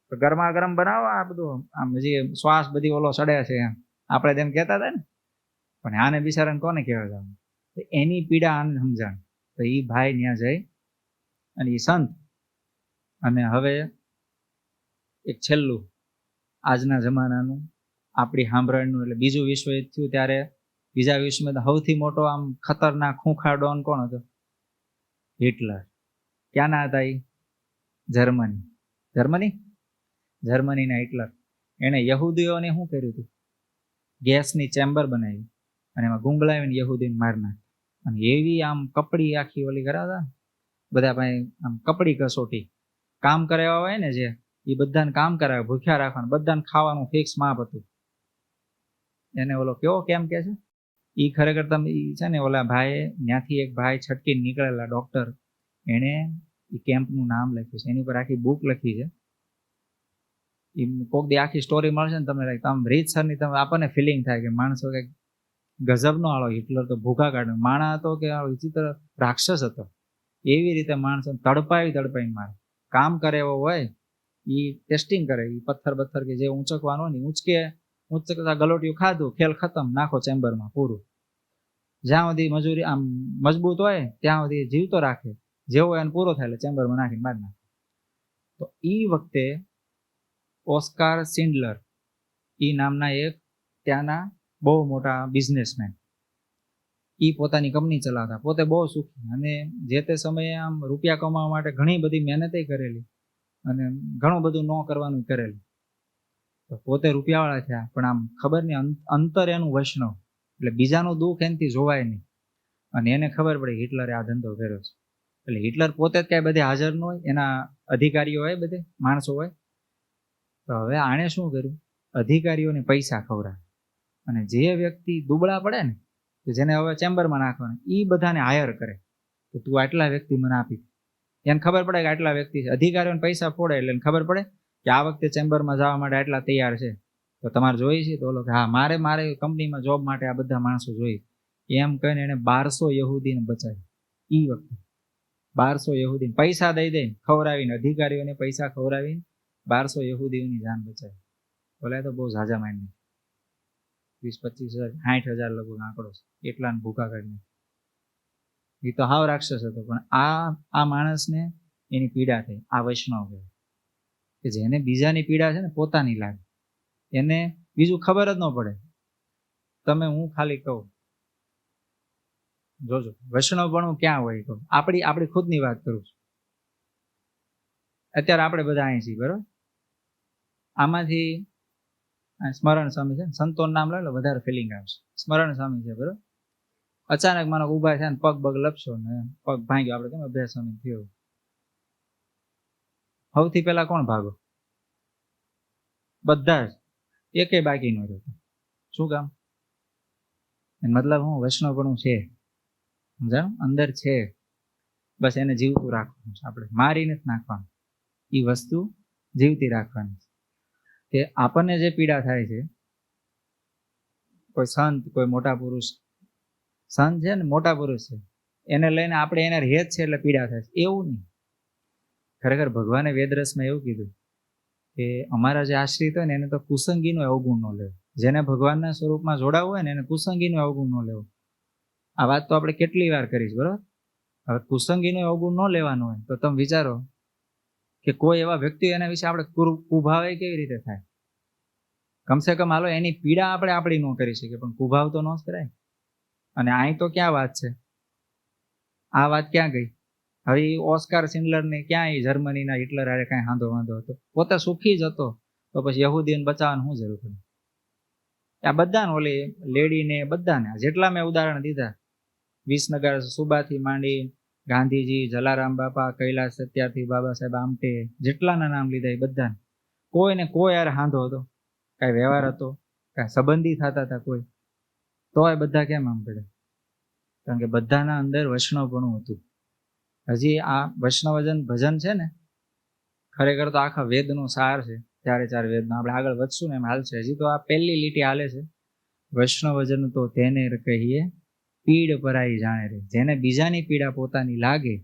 તો ગરમા ગરમ બનાવો આ બધું, આમ હજી શ્વાસ બધી ઓલો સડે છે એમ આપણે તેમ કહેતા હતા ને. પણ આને બિચારાને કોને કહેવા જવાનું? એની પીડા આને સમજાણ. તો એ ભાઈ ત્યાં જઈ અને એ સંત, અને હવે એક છેલ્લું આજના જમાનાનું આપણી સાંભળનું, એટલે બીજું વિશ્વયુદ્ધ થયું ત્યારે બીજા વિશ્વમાં સૌથી મોટો આમ ખતરનાક ખૂંખાર ડોન કોણ હતો? હિટલર. ક્યાંના હતા એ? જર્મનીના હિટલર. એણે યહૂદીઓને શું કર્યું હતું? ગેસની ચેમ્બર બનાવી અને એમાં ગુંગળાવીને યહૂદીને મારી નાખી. અને એવી આમ કપડી આખી ઓલી કરાવતા બધા ભાઈ, આમ કપડી કસોટી કામ કરાવ્યા હોય ને, જે એ બધાને કામ કરાવે, ભૂખ્યા રાખવાનું, બધાને ખાવાનું ફિક્સ માપ હતું. એને ઓલો કેવો કેમ કે છે એ ખરેખર તમે છે ને, ઓલા ભાઈ ત્યાંથી એક ભાઈ છટકીને નીકળેલા ડોક્ટર, એણે એ કેમ્પનું નામ લખ્યું છે, એની ઉપર આખી બુક લખી છે. એ કોક દી આખી સ્ટોરી મળશે ને તમને, તમે રીતસરની તમે આપણને ફિલિંગ થાય કે માણસો કંઈક ગજબનો આળો. હિટલર તો ભૂખા કાઢે માણા હતો કે વિચિત્ર રાક્ષસ હતો. એવી રીતે માણસો તડપાઈને મારે. કામ કરે એવો હોય એ ટેસ્ટિંગ કરે, એ પથ્થર કે જે ઊંચકવાનો ને ઊંચકતા ગલોટિયું ખાધું, ખેલ ખતમ, નાખો ચેમ્બરમાં, પૂરું. જ્યાં સુધી મજૂરી આમ મજબૂત હોય ત્યાં સુધી જીવતો રાખે, જેવો એને પૂરો થાય એટલે ચેમ્બરમાં નાખીને મારી નાખે. તો એ વખતે ઓસ્કાર શિન્ડલર એ નામના એક ત્યાંના બહુ મોટા બિઝનેસમેન, એ પોતાની કંપની ચલાવતા, પોતે બહુ સુખી, અને જે તે સમયે આમ રૂપિયા કમાવા માટે ઘણી બધી મહેનતે કરેલી અને ઘણું બધું ન કરવાનું કરેલું. તો પોતે રૂપિયાવાળા થયા, પણ આમ ખબર નહીં અંતર એનું વૈષ્ણવ, એટલે બીજાનું દુઃખ એનાથી જોવાય નહીં. અને એને ખબર પડે હિટલરે આ ધંધો કર્યો છે. એટલે હિટલર પોતે જ કાંઈ બધે હાજર ન હોય, એના અધિકારીઓ હોય, બધે માણસો હોય. તો હવે આણે શું કર્યું? અધિકારીઓને પૈસા ખવડાવે, અને જે વ્યક્તિ દુબળા પડે ને, કે જેને હવે ચેમ્બરમાં નાખવાના, એ બધાને હાયર કરે કે તું આટલા વ્યક્તિ મને આપી. એને ખબર પડે કે આટલા વ્યક્તિ છે, અધિકારીઓને પૈસા ફોડે એટલે એને ખબર પડે કે આ વખતે ચેમ્બરમાં જવા માટે આટલા તૈયાર છે, તો તમારે જોઈએ છે. તો ઓલો કે હા, મારે કંપનીમાં જોબ માટે આ બધા માણસો જોઈએ. એમ કહીને એને 1200 યહૂદીને બચાવી. એ વખતે 1200 યહૂદીને પૈસા દઈને ખવડાવીને, અધિકારીઓને પૈસા ખવડાવીને 1200 યહૂદીઓની જાન બચાવી. બોલાય તો બહુ ઝાઝા માઇન્ડ, 20-25 હજાર 60,000 લગભગ આંકડો છે, એટલાને ભૂખા કાઢીને. એ તો હાવ રાક્ષસ હતો. પણ આ માણસને એની પીડા થઈ. આ વૈષ્ણવ કહેવાય કે જેને બીજાની પીડા છે ને પોતાની લાગે, એને બીજું ખબર જ ન પડે. તમે હું ખાલી કહું, જોજો વૈષ્ણવપણું ક્યાં હોય. કહું આપણી ખુદની વાત કરું છું. અત્યારે આપણે બધા અહીં છીએ, બરોબર? આમાંથી સ્મરણ સ્વામી છે, સંતોનું નામ લે વધારે ફિલિંગ આવશે. સ્મરણ સ્વામી છે, બરોબર? અચાનક માનો ઊભા થયા ને પગ લપસો ને પગ ભાંગ્યો, આપણે કેમ અભ્યાસ સ્વામી થયો. સૌથી પહેલા કોણ ભાગો? બધા જ, એકે બાકી ન રહેતો. શું કામ? મતલબ હું વૈષ્ણવપણું છે, સમજાણું? અંદર છે, બસ એને જીવતું રાખવાનું છે. આપણે મારી નથી નાખવાનું, એ વસ્તુ જીવતી રાખવાની છે. કે આપણને જે પીડા થાય છે, કોઈ સંત, કોઈ મોટા પુરુષ, સંત છે ને મોટા પુરુષ છે, એને લઈને આપણે એના હેત છે એટલે પીડા થાય છે, એવું નહીં. ખરેખર ભગવાને વેદરસમાં એવું કીધું કે અમારા જે આશ્રિત હોય ને એને તો કુસંગીનો અવગુણ ન લેવો. જેને ભગવાનના સ્વરૂપમાં જોડાવવું હોય ને એને કુસંગીનો અવગુણ ન લેવો. આ વાત તો આપણે કેટલી વાર કરીશ, બરાબર. હવે કુસંગીનો અવગુણ ન લેવાનો હોય તો તમે વિચારો કે કોઈ એવા વ્યક્તિ એના વિશે આપણે કુભાવે કેવી રીતે થાય. કમસે કમ હાલો એની પીડા આપણે આપણી ન કરી શકીએ, પણ કુભાવ તો ન જ કરાય. અને અહીં તો ક્યાં વાત છે, આ વાત ક્યાં ગઈ? હવે ઓસ્કાર સિન્ડલરને ક્યાં એ જર્મનીના હિટલર હારે કાંઈ વાંધો હતો, પોતે સુખી જ હતો, તો પછી યહૂદીને બચાવવાની શું જરૂર પડી? આ બધાને ઓલી લેડીને બધાને જેટલા મેં ઉદાહરણ દીધા, વિસનગર સુબાથી માંડી ગાંધીજી, જલારામ બાપા, કૈલાસ સત્યાર્થી, બાબા સાહેબ આમટે, જેટલાના નામ લીધા એ બધાને કોઈને કોઈ યાર હાંધો હતો, કાંઈ વ્યવહાર હતો, કાંઈ સંબંધી થતા હતા કોઈ, તો એ બધા કેમ આમ પડે? કારણ કે બધાના અંદર વૈષ્ણવપણું હતું. હજી આ વૈષ્ણવજન ભજન છે ને, ખરેખર તો આખા વેદનો સાર છે. 4 વેદનો આપણે આગળ વધશું ને એમ હાલશે. હજી તો આ પહેલી લીટી હાલે છે. વૈષ્ણવજન તો તેને કહીએ પીડ પરાઈ જાણે રે. જેને બીજાની પીડા પોતાની લાગે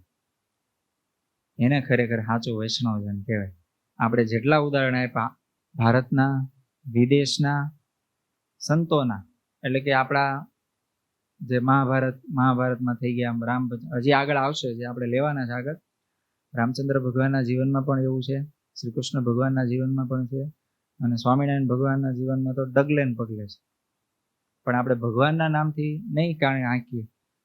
એને ખરેખર સાચું વૈષ્ણવજન કહેવાય. આપણે જેટલા ઉદાહરણ આપ્યા ભારતના, વિદેશના, સંતોના, એટલે કે આપણા જે મહાભારતમાં થઈ ગયા, રામ, હજી આગળ આવશે જે આપણે લેવાના છે આગળ. રામચંદ્ર ભગવાનના જીવનમાં પણ એવું છે, શ્રી કૃષ્ણ ભગવાનના જીવનમાં પણ છે, અને સ્વામિનારાયણ ભગવાનના જીવનમાં તો ડગલે ને પગલે છે. પણ આપણે ભગવાનના નામથી નહીં આંકીએ,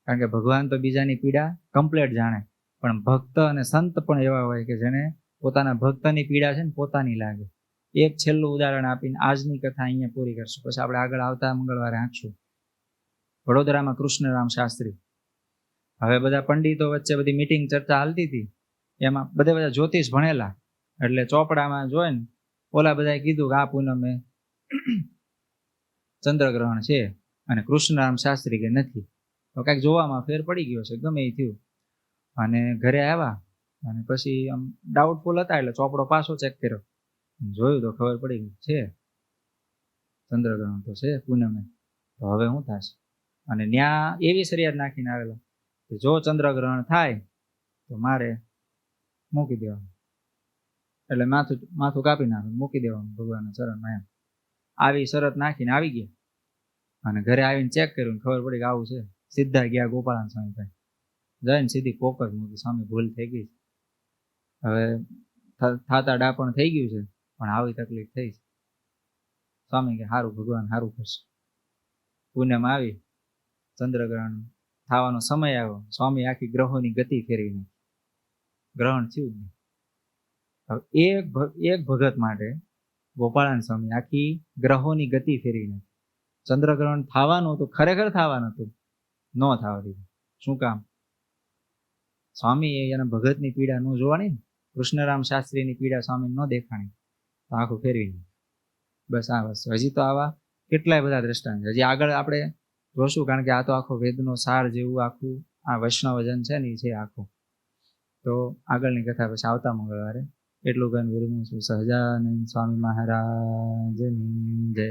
કારણ કે ભગવાન તો બીજાની પીડા કમ્પ્લેટ જાણે. પણ ભક્ત અને સંત પણ એવા હોય કે જેને પોતાના ભક્તની પીડા છે ને પોતાની લાગે. એક છેલ્લું ઉદાહરણ આપીને આજની કથા અહીંયા પૂરી કરશું, પછી આપણે આગળ આવતા મંગળવારે આંકશું. વડોદરામાં કૃષ્ણરામ શાસ્ત્રી, હવે બધા પંડિતો વચ્ચે બધી મીટિંગ ચર્ચા હાલતી હતી, એમાં બધા જ્યોતિષ ભણેલા, એટલે ચોપડામાં જોઈને ઓલા બધાએ કીધું કે આ પૂનમે ચંદ્રગ્રહણ છે, અને કૃષ્ણરામ શાસ્ત્રી કે નથી. તો કાંઈક જોવામાં ફેર પડી ગયો છે, ગમે એ થયું. અને ઘરે આવ્યા અને પછી આમ ડાઉટફુલ હતા, એટલે ચોપડો પાછો ચેક કર્યો, જોયું તો ખબર પડી ગઈ છે ચંદ્રગ્રહણ તો છે પૂનમે, તો હવે શું થશે? અને ત્યાં એવી ફરિયાદ નાખીને આવેલા કે જો ચંદ્રગ્રહણ થાય તો મારે મૂકી દેવાનું, એટલે માથું કાપી નાખવાનું, મૂકી દેવાનું ભગવાનના ચરણમાં. એમ આવી શરત નાખીને આવી ગયા. અને ઘરે આવીને ચેક કર્યું, ખબર પડી કે આવું છે. સીધા ગયા ગોપાળાન સ્વામી પાસે, જઈને સીધી કોક જ મૂકી, સ્વામી ભૂલ થઈ ગઈ, હવે થાતા ડાપણ થઈ ગયું છે, પણ આવી તકલીફ થઈ છે. સ્વામી કે સારું, ભગવાન સારું કરશે. પૂનમ આવી, ચંદ્રગ્રહણ થવાનો સમય આવ્યો, સ્વામી આખી ગ્રહોની ગતિ ફેરવી નાખી, ગ્રહણ થયું જ નહીં. હવે એક ભગત માટે ગોપાળાન સ્વામી આખી ગ્રહોની ગતિ ફેરવી નાખી. ચંદ્રગ્રહણ થવાનું હતું, ખરેખર થવાનું હતું, ન થવા દીધું. શું કામ? સ્વામી એના ભગતની પીડા ન જોવાની, કૃષ્ણરામ શાસ્ત્રીની પીડા સ્વામી ન દેખાણી, તો આખું ફેરવી નાખી. બસ આ વસ્તુ. હજી તો આવા કેટલાય બધા દ્રષ્ટાંત છે, હજી આગળ આપણે જોશું, કારણ કે આ તો આખો વેદનો સાર જેવું આખું આ વૈષ્ણવજન છે ને એ છે આખું. તો આગળની કથા પછી આવતા મંગળવારે. એટલું કહીને વિરમું છું. સહજાનંદ સ્વામી મહારાજની જય.